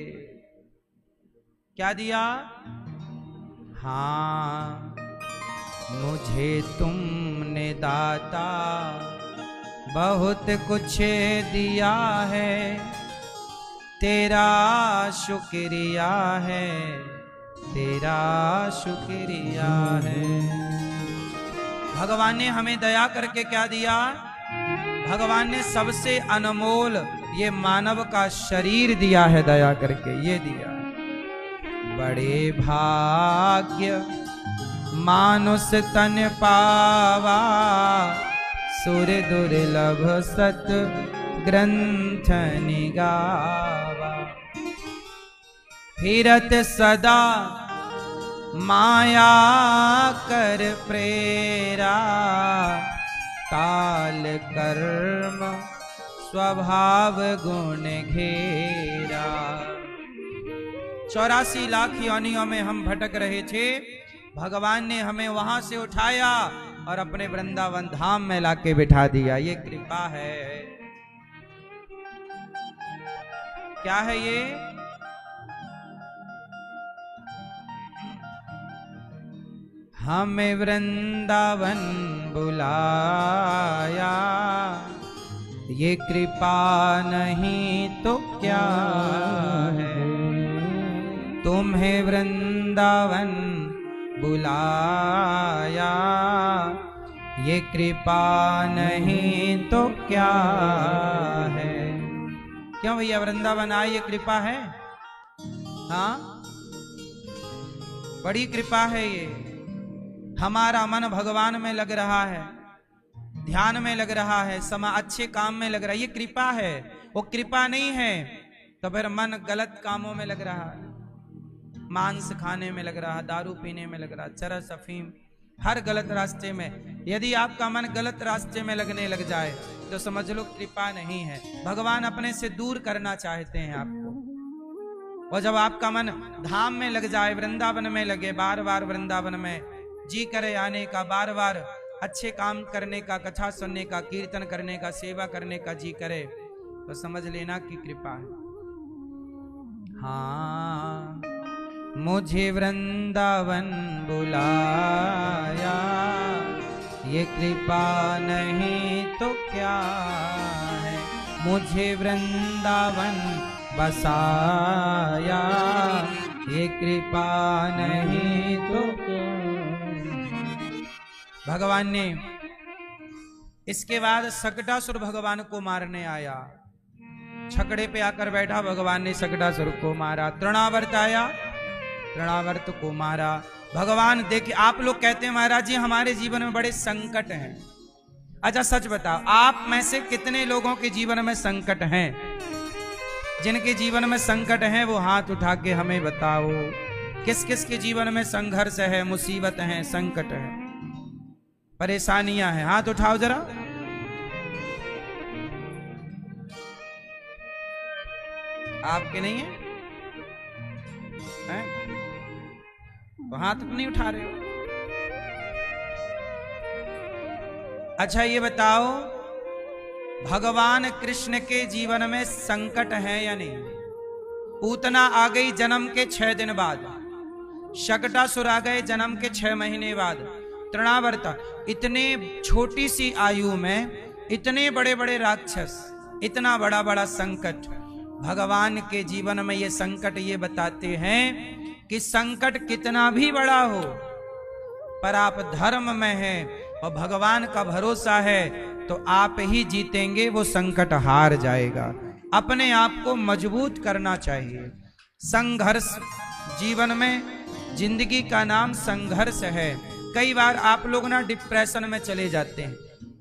क्या दिया? हाँ, मुझे तुमने दाता बहुत कुछ दिया है, तेरा शुक्रिया है, तेरा शुक्रिया है। भगवान ने हमें दया करके क्या दिया? भगवान ने सबसे अनमोल ये मानव का शरीर दिया है, दया करके ये दिया। बड़े भाग्य मानुष तन पावा, सुर दुर्लभ सत ग्रंथ निगावा। फिरत सदा माया कर प्रेरा, काल कर्म स्वभाव गुण घेरा। 84 लाख योनियों में हम भटक रहे थे, भगवान ने हमें वहां से उठाया और अपने वृंदावन धाम में लाके बिठा दिया। ये कृपा है। क्या है ये? हमें वृंदावन बुलाया, ये कृपा नहीं तो क्या है? तुम्हें वृंदावन बुलाया, ये कृपा नहीं तो क्या है? क्यों भैया वृंदावन आए, ये कृपा है? हाँ, बड़ी कृपा है ये। हमारा मन भगवान में लग रहा है, ध्यान में लग रहा है, अच्छे काम में लग रहा है, ये कृपा है। वो कृपा नहीं है तो फिर मन गलत कामों में लग रहा है, मांस खाने में लग रहा, दारू पीने में लग रहा, चरस अफीम, हर गलत रास्ते में। यदि आपका मन गलत रास्ते में लगने लग जाए तो समझ लो कृपा नहीं है। भगवान अपने से दूर करना चाहते हैं आपको। और जब आपका मन धाम में लग जाए, वृंदावन में लगे, बार बार वृंदावन में जी करे आने का, बार बार अच्छे काम करने का, कथा सुनने का, कीर्तन करने का, सेवा करने का जी करे, तो समझ लेना कि कृपा है। हाँ, मुझे वृंदावन बुलाया, ये कृपा नहीं तो क्या है? मुझे वृंदावन बसाया, ये कृपा नहीं तो क्या भगवान ने इसके बाद शकटासुर भगवान को मारने आया, छकड़े पे आकर बैठा, भगवान ने शकटासुर को मारा। तृणावर्त आया, तृणावर्त को मारा। भगवान देखिए, आप लोग कहते हैं महाराज जी हमारे जीवन में बड़े संकट हैं। अच्छा सच बताओ, आप में से कितने लोगों के जीवन में संकट हैं? जिनके जीवन में संकट हैं वो हाथ उठा के हमें बताओ। किस किस के जीवन में संघर्ष है, मुसीबत है, संकट है, परेशानियां हैं? हाथ उठाओ जरा। आपके नहीं है? तो हाथ तो नहीं उठा रहे हो। अच्छा ये बताओ, भगवान कृष्ण के जीवन में संकट है या नहीं? पूतना आ गई जन्म के 6 दिन बाद, शकटासुर आ गए जन्म के 6 महीने बाद, तृणावर्त, इतने छोटी सी आयु में इतने बड़े बड़े राक्षस, इतना बड़ा बड़ा संकट। भगवान के जीवन में ये संकट ये बताते हैं कि संकट कितना भी बड़ा हो पर आप धर्म में हैं और भगवान का भरोसा है तो आप ही जीतेंगे, वो संकट हार जाएगा। अपने आप को मजबूत करना चाहिए। संघर्ष जीवन में, जिंदगी का नाम संघर्ष है। कई बार आप लोग ना डिप्रेशन में चले जाते हैं,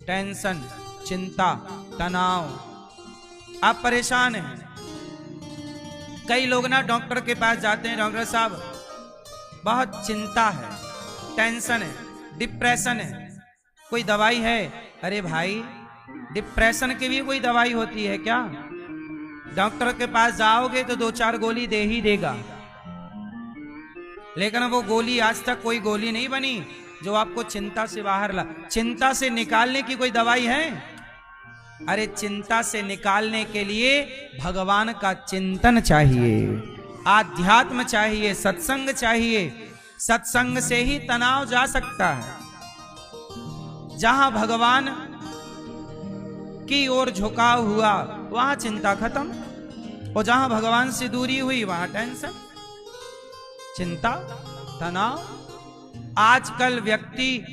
टेंशन, चिंता, तनाव, आप परेशान हैं। कई लोग ना डॉक्टर के पास जाते हैं, डॉक्टर साहब बहुत चिंता है, टेंशन है, डिप्रेशन है, कोई दवाई है? अरे भाई, डिप्रेशन की भी कोई दवाई होती है क्या? डॉक्टर के पास जाओगे तो 2-4 गोली दे ही देगा, लेकिन वो गोली आज तक कोई गोली नहीं बनी जो आपको चिंता से बाहर ला। चिंता से निकालने की कोई दवाई है? अरे चिंता से निकालने के लिए भगवान का चिंतन चाहिए, आध्यात्म चाहिए, सत्संग चाहिए। सत्संग से ही तनाव जा सकता है। जहां भगवान की ओर झुकाव हुआ वहां चिंता खत्म, और जहां भगवान से दूरी हुई वहां टेंशन, चिंता, तनाव। आजकल व्यक्ति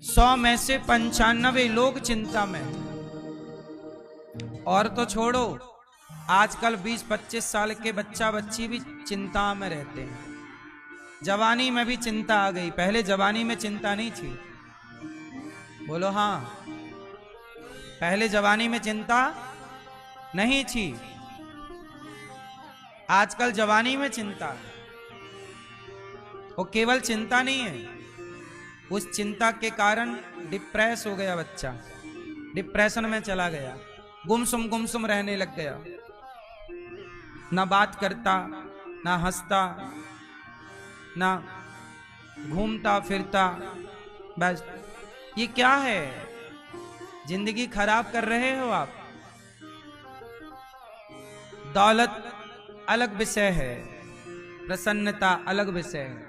100 में से 95 लोग चिंता में हैं। और तो छोड़ो, आजकल 20-25 साल के बच्चा बच्ची भी चिंता में रहते हैं। जवानी में भी चिंता आ गई, पहले जवानी में चिंता नहीं थी। बोलो हाँ, पहले जवानी में चिंता नहीं थी, आजकल जवानी में चिंता है। वो केवल चिंता नहीं है, उस चिंता के कारण डिप्रेस हो गया बच्चा, डिप्रेशन में चला गया, गुमसुम रहने लग गया, ना बात करता, ना हंसता, ना घूमता फिरता। बस ये क्या है? जिंदगी खराब कर रहे हो आप। दौलत अलग विषय है, प्रसन्नता अलग विषय है।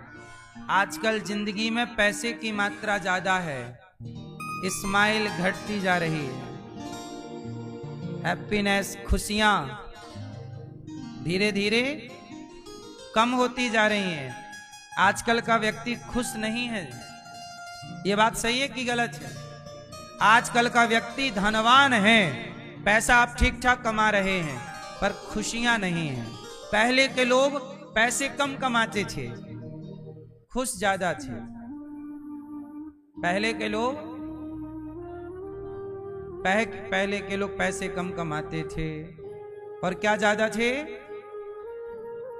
आजकल जिंदगी में पैसे की मात्रा ज्यादा है, स्माइल घटती जा रही है, हैप्पीनेस, खुशियां धीरे धीरे कम होती जा रही हैं। आजकल का व्यक्ति खुश नहीं है। ये बात सही है कि गलत है? आजकल का व्यक्ति धनवान है, पैसा आप ठीक ठाक कमा रहे हैं पर खुशियां नहीं हैं। पहले के लोग पैसे कम कमाते थे, खुश ज्यादा थे। पहले के लोग पैसे कम कमाते थे और क्या ज्यादा थे?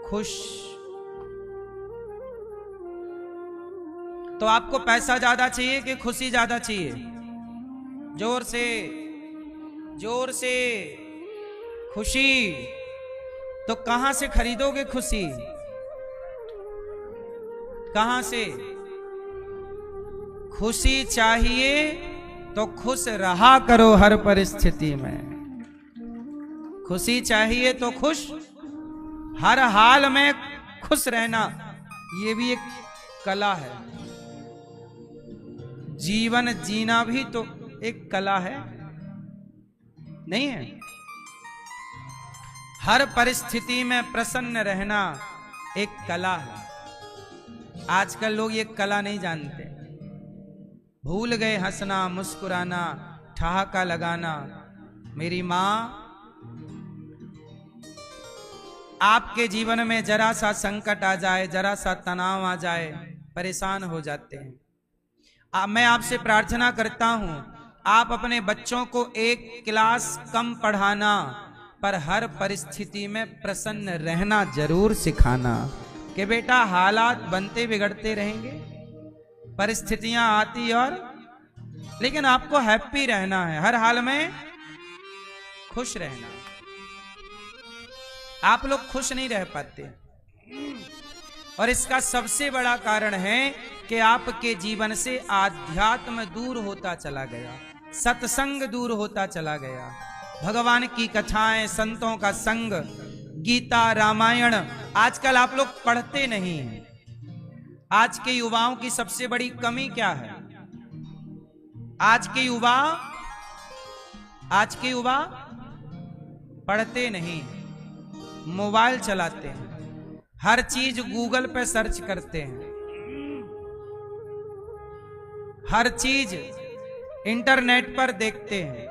खुश। तो आपको पैसा ज्यादा चाहिए कि खुशी ज्यादा चाहिए? जोर से खुशी। तो कहां से खरीदोगे खुशी? कहां से? खुशी चाहिए तो खुश रहा करो हर परिस्थिति में। खुशी चाहिए तो खुश, हर हाल में खुश रहना, ये भी एक कला है। जीवन जीना भी तो एक कला है, नहीं है? हर परिस्थिति में प्रसन्न रहना एक कला है। आजकल लोग ये कला नहीं जानते, भूल गए हंसना मुस्कुराना ठहाका लगाना। मेरी माँ, आपके जीवन में जरा सा संकट आ जाए, जरा सा तनाव आ जाए, परेशान हो जाते हैं। मैं आपसे प्रार्थना करता हूं, आप अपने बच्चों को एक क्लास कम पढ़ाना, पर हर परिस्थिति में प्रसन्न रहना जरूर सिखाना। कि बेटा हालात बनते बिगड़ते रहेंगे, परिस्थितियां आती और, लेकिन आपको हैप्पी रहना है, हर हाल में खुश रहना। आप लोग खुश नहीं रह पाते और इसका सबसे बड़ा कारण है कि आपके जीवन से आध्यात्म दूर होता चला गया, सत्संग दूर होता चला गया। भगवान की कथाएं, संतों का संग, गीता, रामायण आजकल आप लोग पढ़ते नहीं हैं। आज के युवाओं की सबसे बड़ी कमी क्या है? आज के युवा पढ़ते नहीं, मोबाइल चलाते हैं, हर चीज गूगल पे सर्च करते हैं, हर चीज इंटरनेट पर देखते हैं।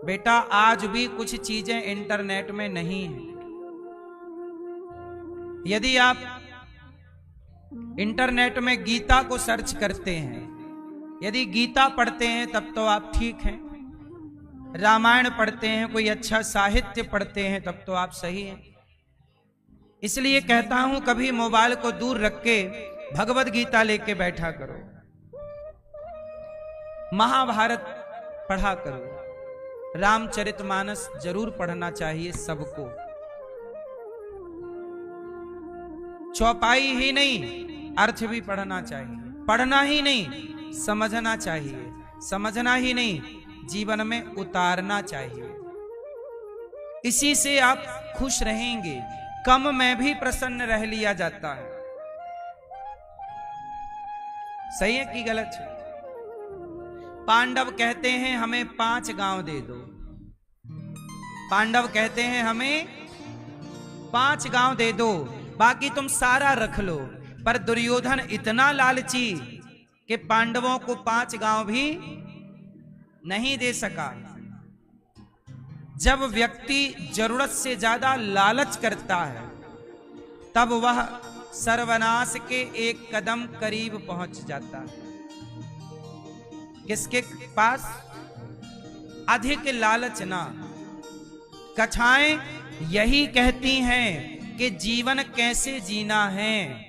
बेटा आज भी कुछ चीजें इंटरनेट में नहीं है। यदि आप इंटरनेट में गीता को सर्च करते हैं, यदि गीता पढ़ते हैं तब तो आप ठीक हैं, रामायण पढ़ते हैं, कोई अच्छा साहित्य पढ़ते हैं तब तो आप सही हैं। इसलिए कहता हूं कभी मोबाइल को दूर रख के भगवत गीता लेके बैठा करो, महाभारत पढ़ा करो, रामचरितमानस जरूर पढ़ना चाहिए सबको। चौपाई ही नहीं, अर्थ भी पढ़ना चाहिए। पढ़ना ही नहीं, समझना चाहिए। समझना ही नहीं, जीवन में उतारना चाहिए। इसी से आप खुश रहेंगे। कम में भी प्रसन्न रह लिया जाता है। सही है कि गलत है? पांडव कहते हैं हमें 5 गांव दे दो। पांडव कहते हैं हमें 5 गांव दे दो, बाकी तुम सारा रख लो। पर दुर्योधन इतना लालची कि पांडवों को 5 गांव भी नहीं दे सका। जब व्यक्ति जरूरत से ज्यादा लालच करता है तब वह सर्वनाश के एक कदम करीब पहुंच जाता है। किसके पास? अधिक लालच ना। कथाएं यही कहती हैं कि जीवन कैसे जीना है।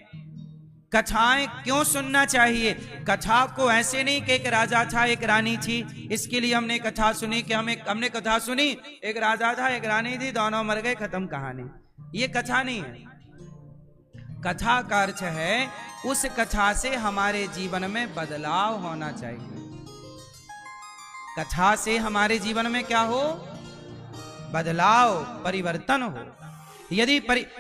कथाएं क्यों सुनना चाहिए? कथा को ऐसे नहीं कि एक राजा था एक रानी थी, इसके लिए हमने कथा सुनी कि हमने कथा सुनी, एक राजा था एक रानी थी, दोनों मर गए, खत्म कहानी। ये कथा नहीं है। कथा का अर्थ है उस कथा से हमारे जीवन में बदलाव होना चाहिए। कथा से हमारे जीवन में क्या हो? बदलाव, परिवर्तन हो। यदि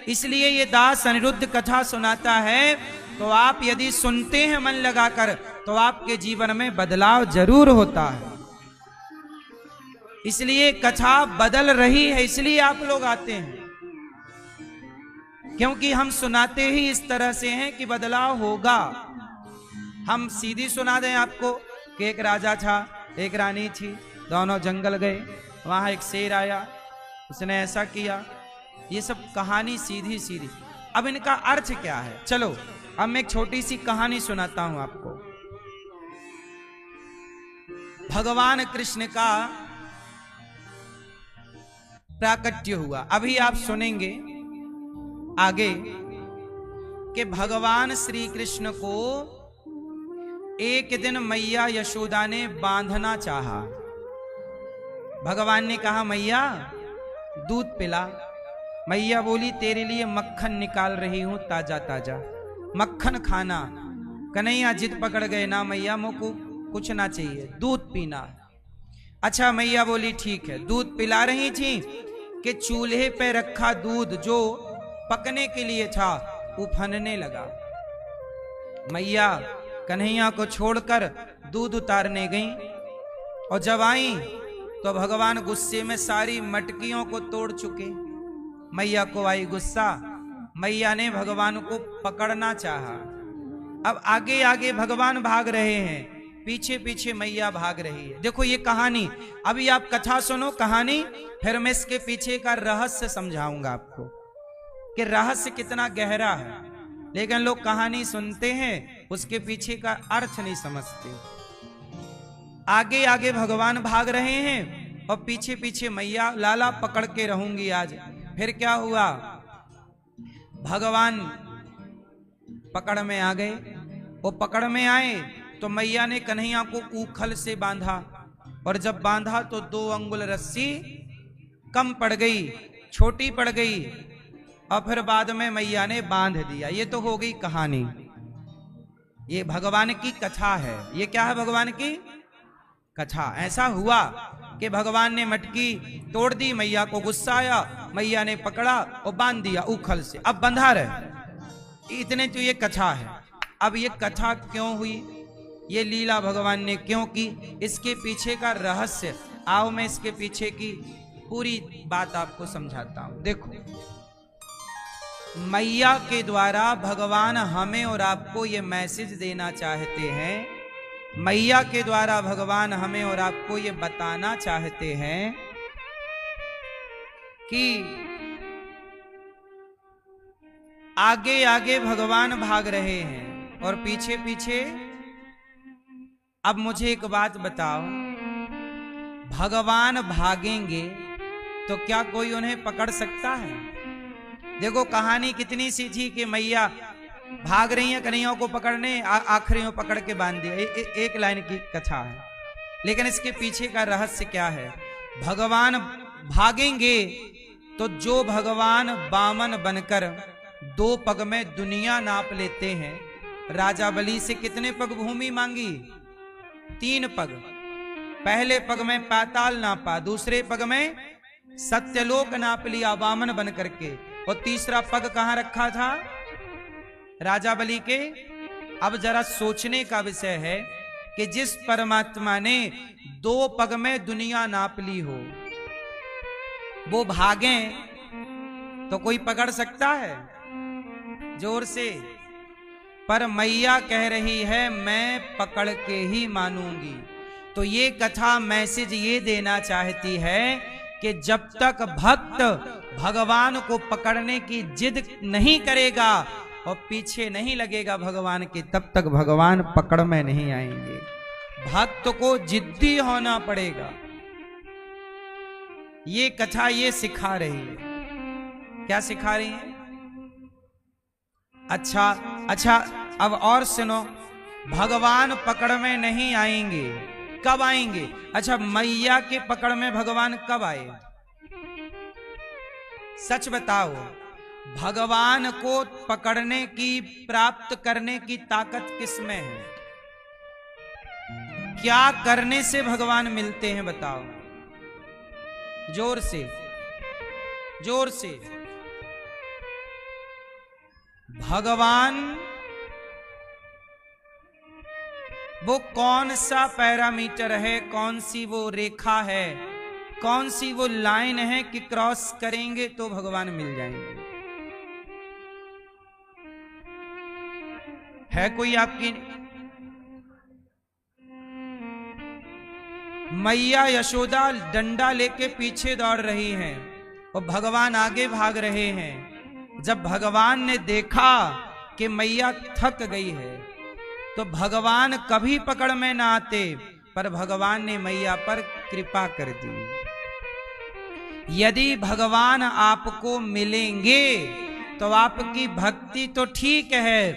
इसलिए ये दास अनिरुद्ध कथा सुनाता है तो आप यदि सुनते हैं मन लगाकर तो आपके जीवन में बदलाव जरूर होता है। इसलिए कथा बदल रही है, इसलिए आप लोग आते हैं, क्योंकि हम सुनाते ही इस तरह से हैं कि बदलाव होगा। हम सीधी सुना दें आपको कि एक राजा था एक रानी थी, दोनों जंगल गए, वहां एक शेर आया, उसने ऐसा किया, ये सब कहानी सीधी सीधी। अब इनका अर्थ क्या है? चलो अब मैं एक छोटी सी कहानी सुनाता हूं आपको। भगवान कृष्ण का प्राकट्य हुआ। अभी आप सुनेंगे आगे कि भगवान श्री कृष्ण को एक दिन मैया यशोदा ने बांधना चाहा। भगवान ने कहा मैया दूध पिला। मैया बोली तेरे लिए मक्खन निकाल रही हूं ताजा ताजा, मक्खन खाना। कन्हैया जिद पकड़ गए, ना मैया मुझको कुछ ना चाहिए, दूध पीना। अच्छा मैया बोली ठीक है। दूध पिला रही थी कि चूल्हे पे रखा दूध जो पकने के लिए था उफनने लगा। मैया कन्हैया को छोड़कर दूध उतारने गई और जब आई तो भगवान गुस्से में सारी मटकियों को तोड़ चुके। मैया को आई गुस्सा, मैया ने भगवान को पकड़ना चाहा। अब आगे आगे भगवान भाग रहे हैं, पीछे पीछे मैया भाग रही है। देखो ये कहानी, अभी आप कथा सुनो कहानी, फिर मैं इसके पीछे का रहस्य समझाऊंगा आपको कि रहस्य कितना गहरा है। लेकिन लोग कहानी सुनते हैं, उसके पीछे का अर्थ नहीं समझते। आगे आगे भगवान भाग रहे हैं और पीछे पीछे मैया लाला पकड़ के रहूंगी आज। फिर क्या हुआ, भगवान पकड़ में आ गए। वो पकड़ में आए तो मैया ने कन्हैया को ऊखल से बांधा, और जब बांधा तो 2 अंगुल रस्सी कम पड़ गई, छोटी पड़ गई, और फिर बाद में मैया ने बांध दिया। ये तो हो गई कहानी, ये भगवान की कथा है। ये क्या है, भगवान की कथा। ऐसा हुआ कि भगवान ने मटकी तोड़ दी, मैया को गुस्सा आया, मैया ने पकड़ा और बांध दिया ऊखल से, अब बंधा रहे। इतने तो ये कथा है। अब ये कथा क्यों हुई, ये लीला भगवान ने क्यों की, इसके पीछे का रहस्य, आओ मैं इसके पीछे की पूरी बात आपको समझाता हूं। देखो, मैया के द्वारा भगवान हमें और आपको ये मैसेज देना चाहते हैं, मैया के द्वारा भगवान हमें और आपको ये बताना चाहते हैं कि आगे आगे भगवान भाग रहे हैं और पीछे पीछे। अब मुझे एक बात बताओ, भगवान भागेंगे तो क्या कोई उन्हें पकड़ सकता है? देखो कहानी कितनी सी थी कि मैया भाग रही है कन्हैया को पकड़ने, आखिरी में पकड़ के बांध दिया। एक लाइन की कथा है, लेकिन इसके पीछे का रहस्य क्या है? भगवान भागेंगे तो जो भगवान बामन बनकर 2 पग में दुनिया नाप लेते हैं, राजा बलि से कितने पग भूमि मांगी? 3 पग। पहले पग में पाताल नापा, दूसरे पग में सत्यलोक नाप लिया वामन बन करके, और तीसरा पग कहां रखा था? राजा बलि के। अब जरा सोचने का विषय है कि जिस परमात्मा ने 2 पग में दुनिया नाप ली हो, वो भागे तो कोई पकड़ सकता है? जोर से। पर मैया कह रही है मैं पकड़ के ही मानूंगी। तो ये कथा मैसेज ये देना चाहती है कि जब तक भक्त भगवान को पकड़ने की जिद नहीं करेगा और पीछे नहीं लगेगा भगवान के, तब तक भगवान पकड़ में नहीं आएंगे। भक्त को जिद्दी होना पड़ेगा। ये कथा ये सिखा रही है। क्या सिखा रही है? अच्छा, अब और सुनो, भगवान पकड़ में नहीं आएंगे, कब आएंगे? अच्छा, मैया के पकड़ में भगवान कब आए? सच बताओ, भगवान को पकड़ने की, प्राप्त करने की ताकत किसमें है? क्या करने से भगवान मिलते हैं बताओ? जोर से, जोर से। भगवान वो कौन सा पैरामीटर है, कौन सी वो रेखा है, कौन सी वो लाइन है कि क्रॉस करेंगे तो भगवान मिल जाएंगे? है कोई आपकी? मैया यशोदा डंडा लेके पीछे दौड़ रही हैं और भगवान आगे भाग रहे हैं। जब भगवान ने देखा कि मैया थक गई है तो भगवान कभी पकड़ में ना आते, पर भगवान ने मैया पर कृपा कर दी। यदि भगवान आपको मिलेंगे तो आपकी भक्ति तो ठीक है,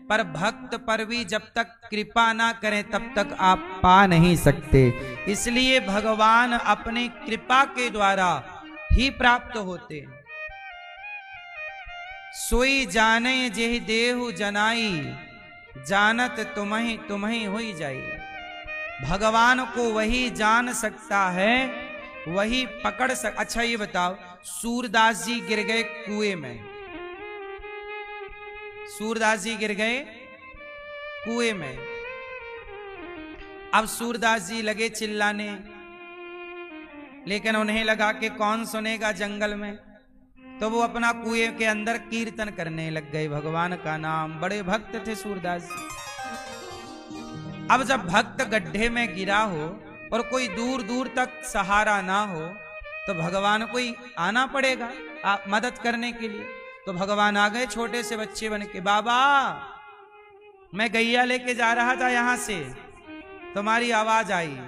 पर भक्त पर भी जब तक कृपा ना करें तब तक आप पा नहीं सकते। इसलिए भगवान अपनी कृपा के द्वारा ही प्राप्त होते हैं। सोई जाने जेहि देहु जनाई, जानत तुम्हें हुई जाई। भगवान को वही जान सकता है, वही पकड़ अच्छा ये बताओ, सूरदास जी गिर गए कुएं में, सूरदास जी गिर गए कुएं में। अब सूरदास जी लगे चिल्लाने, लेकिन उन्हें लगा कि कौन सुनेगा जंगल में, तो वो अपना कुएं के अंदर कीर्तन करने लग गए भगवान का नाम। बड़े भक्त थे सूरदास जी। अब जब भक्त गड्ढे में गिरा हो और कोई दूर दूर तक सहारा ना हो तो भगवान को ही आना पड़ेगा आप मदद करने के लिए। तो भगवान आ गए छोटे से बच्चे बन के, बाबा मैं गैया लेके जा रहा था यहां से, तुम्हारी आवाज आई।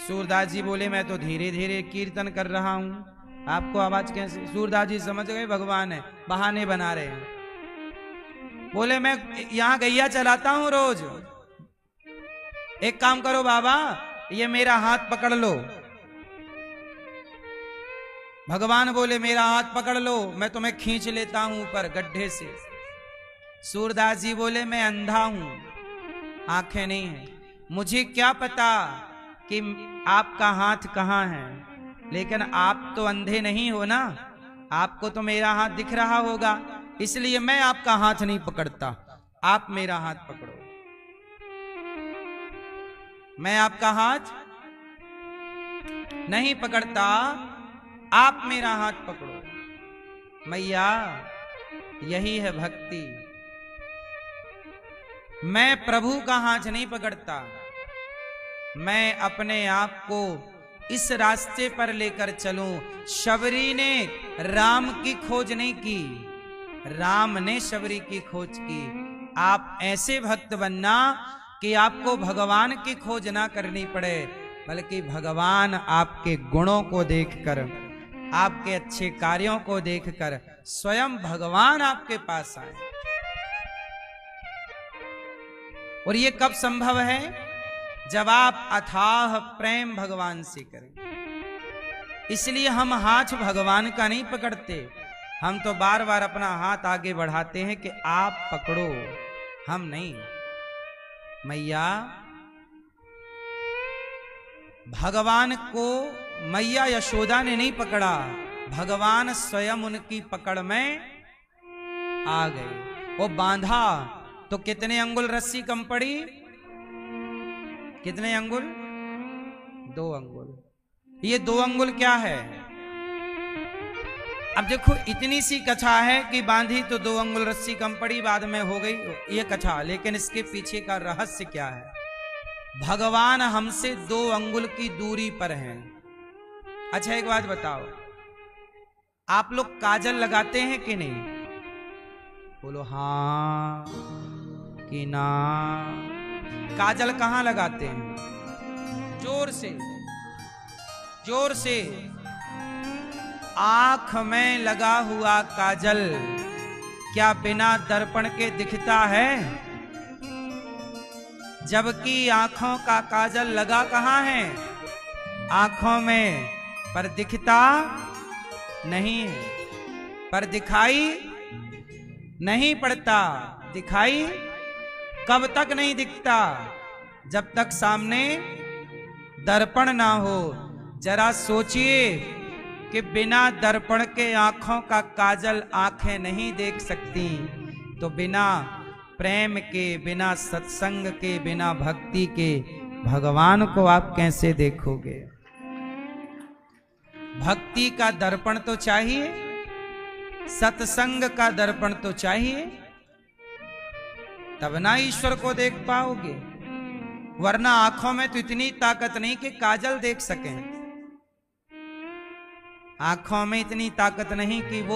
सूरदास जी बोले मैं तो धीरे धीरे कीर्तन कर रहा हूं, आपको आवाज कैसे? सूरदास जी समझ गए भगवान है, बहाने बना रहे हैं। बोले मैं यहां गैया चलाता हूं रोज, एक काम करो बाबा ये मेरा हाथ पकड़ लो। भगवान बोले मेरा हाथ पकड़ लो, मैं तुम्हें खींच लेता हूं ऊपर गड्ढे से। सूरदास जी बोले मैं अंधा हूं, आंखें नहीं है, मुझे क्या पता कि आपका हाथ कहां है, लेकिन आप तो अंधे नहीं हो ना, आपको तो मेरा हाथ दिख रहा होगा, इसलिए मैं आपका हाथ नहीं पकड़ता, आप मेरा हाथ पकड़ो। मैं आपका हाथ नहीं पकड़ता, आप मेरा हाथ पकड़ो। मैया यही है भक्ति। मैं प्रभु का हाथ नहीं पकड़ता, मैं अपने आप को इस रास्ते पर लेकर चलूं। शबरी ने राम की खोज नहीं की, राम ने शबरी की खोज की। आप ऐसे भक्त बनना कि आपको भगवान की खोज ना करनी पड़े, बल्कि भगवान आपके गुणों को देखकर, आपके अच्छे कार्यों को देखकर स्वयं भगवान आपके पास आए। और ये कब संभव है? जब आप अथाह प्रेम भगवान से करें। इसलिए हम हाथ भगवान का नहीं पकड़ते, हम तो बार बार अपना हाथ आगे बढ़ाते हैं कि आप पकड़ो, हम नहीं। मैया भगवान को मैया यशोदा ने नहीं पकड़ा, भगवान स्वयं उनकी पकड़ में आ गए। वो बांधा तो कितने अंगुल रस्सी कम पड़ी? कितने अंगुल? 2 अंगुल। ये 2 अंगुल क्या है? अब देखो इतनी सी कथा है कि बांधी तो 2 अंगुल रस्सी कम पड़ी, बाद में हो गई ये कथा, लेकिन इसके पीछे का रहस्य क्या है? भगवान हमसे 2 अंगुल की दूरी पर हैं। अच्छा एक बात बताओ, आप लोग काजल लगाते हैं कि नहीं? बोलो हाँ कि ना। काजल कहां लगाते हैं? जोर से, जोर से। आंख में लगा हुआ काजल क्या बिना दर्पण के दिखता है? जबकि आंखों का काजल लगा कहां है? आंखों में, पर दिखता नहीं है, पर दिखाई नहीं पड़ता। दिखाई कब तक नहीं दिखता? जब तक सामने दर्पण ना हो। जरा सोचिए कि बिना दर्पण के आंखों का काजल आंखें नहीं देख सकती, तो बिना प्रेम के, बिना सत्संग के, बिना भक्ति के भगवान को आप कैसे देखोगे? भक्ति का दर्पण तो चाहिए, सत्संग का दर्पण तो चाहिए, तब ना ईश्वर को देख पाओगे। वरना आंखों में तो इतनी ताकत नहीं कि काजल देख सकें, आंखों में इतनी ताकत नहीं कि वो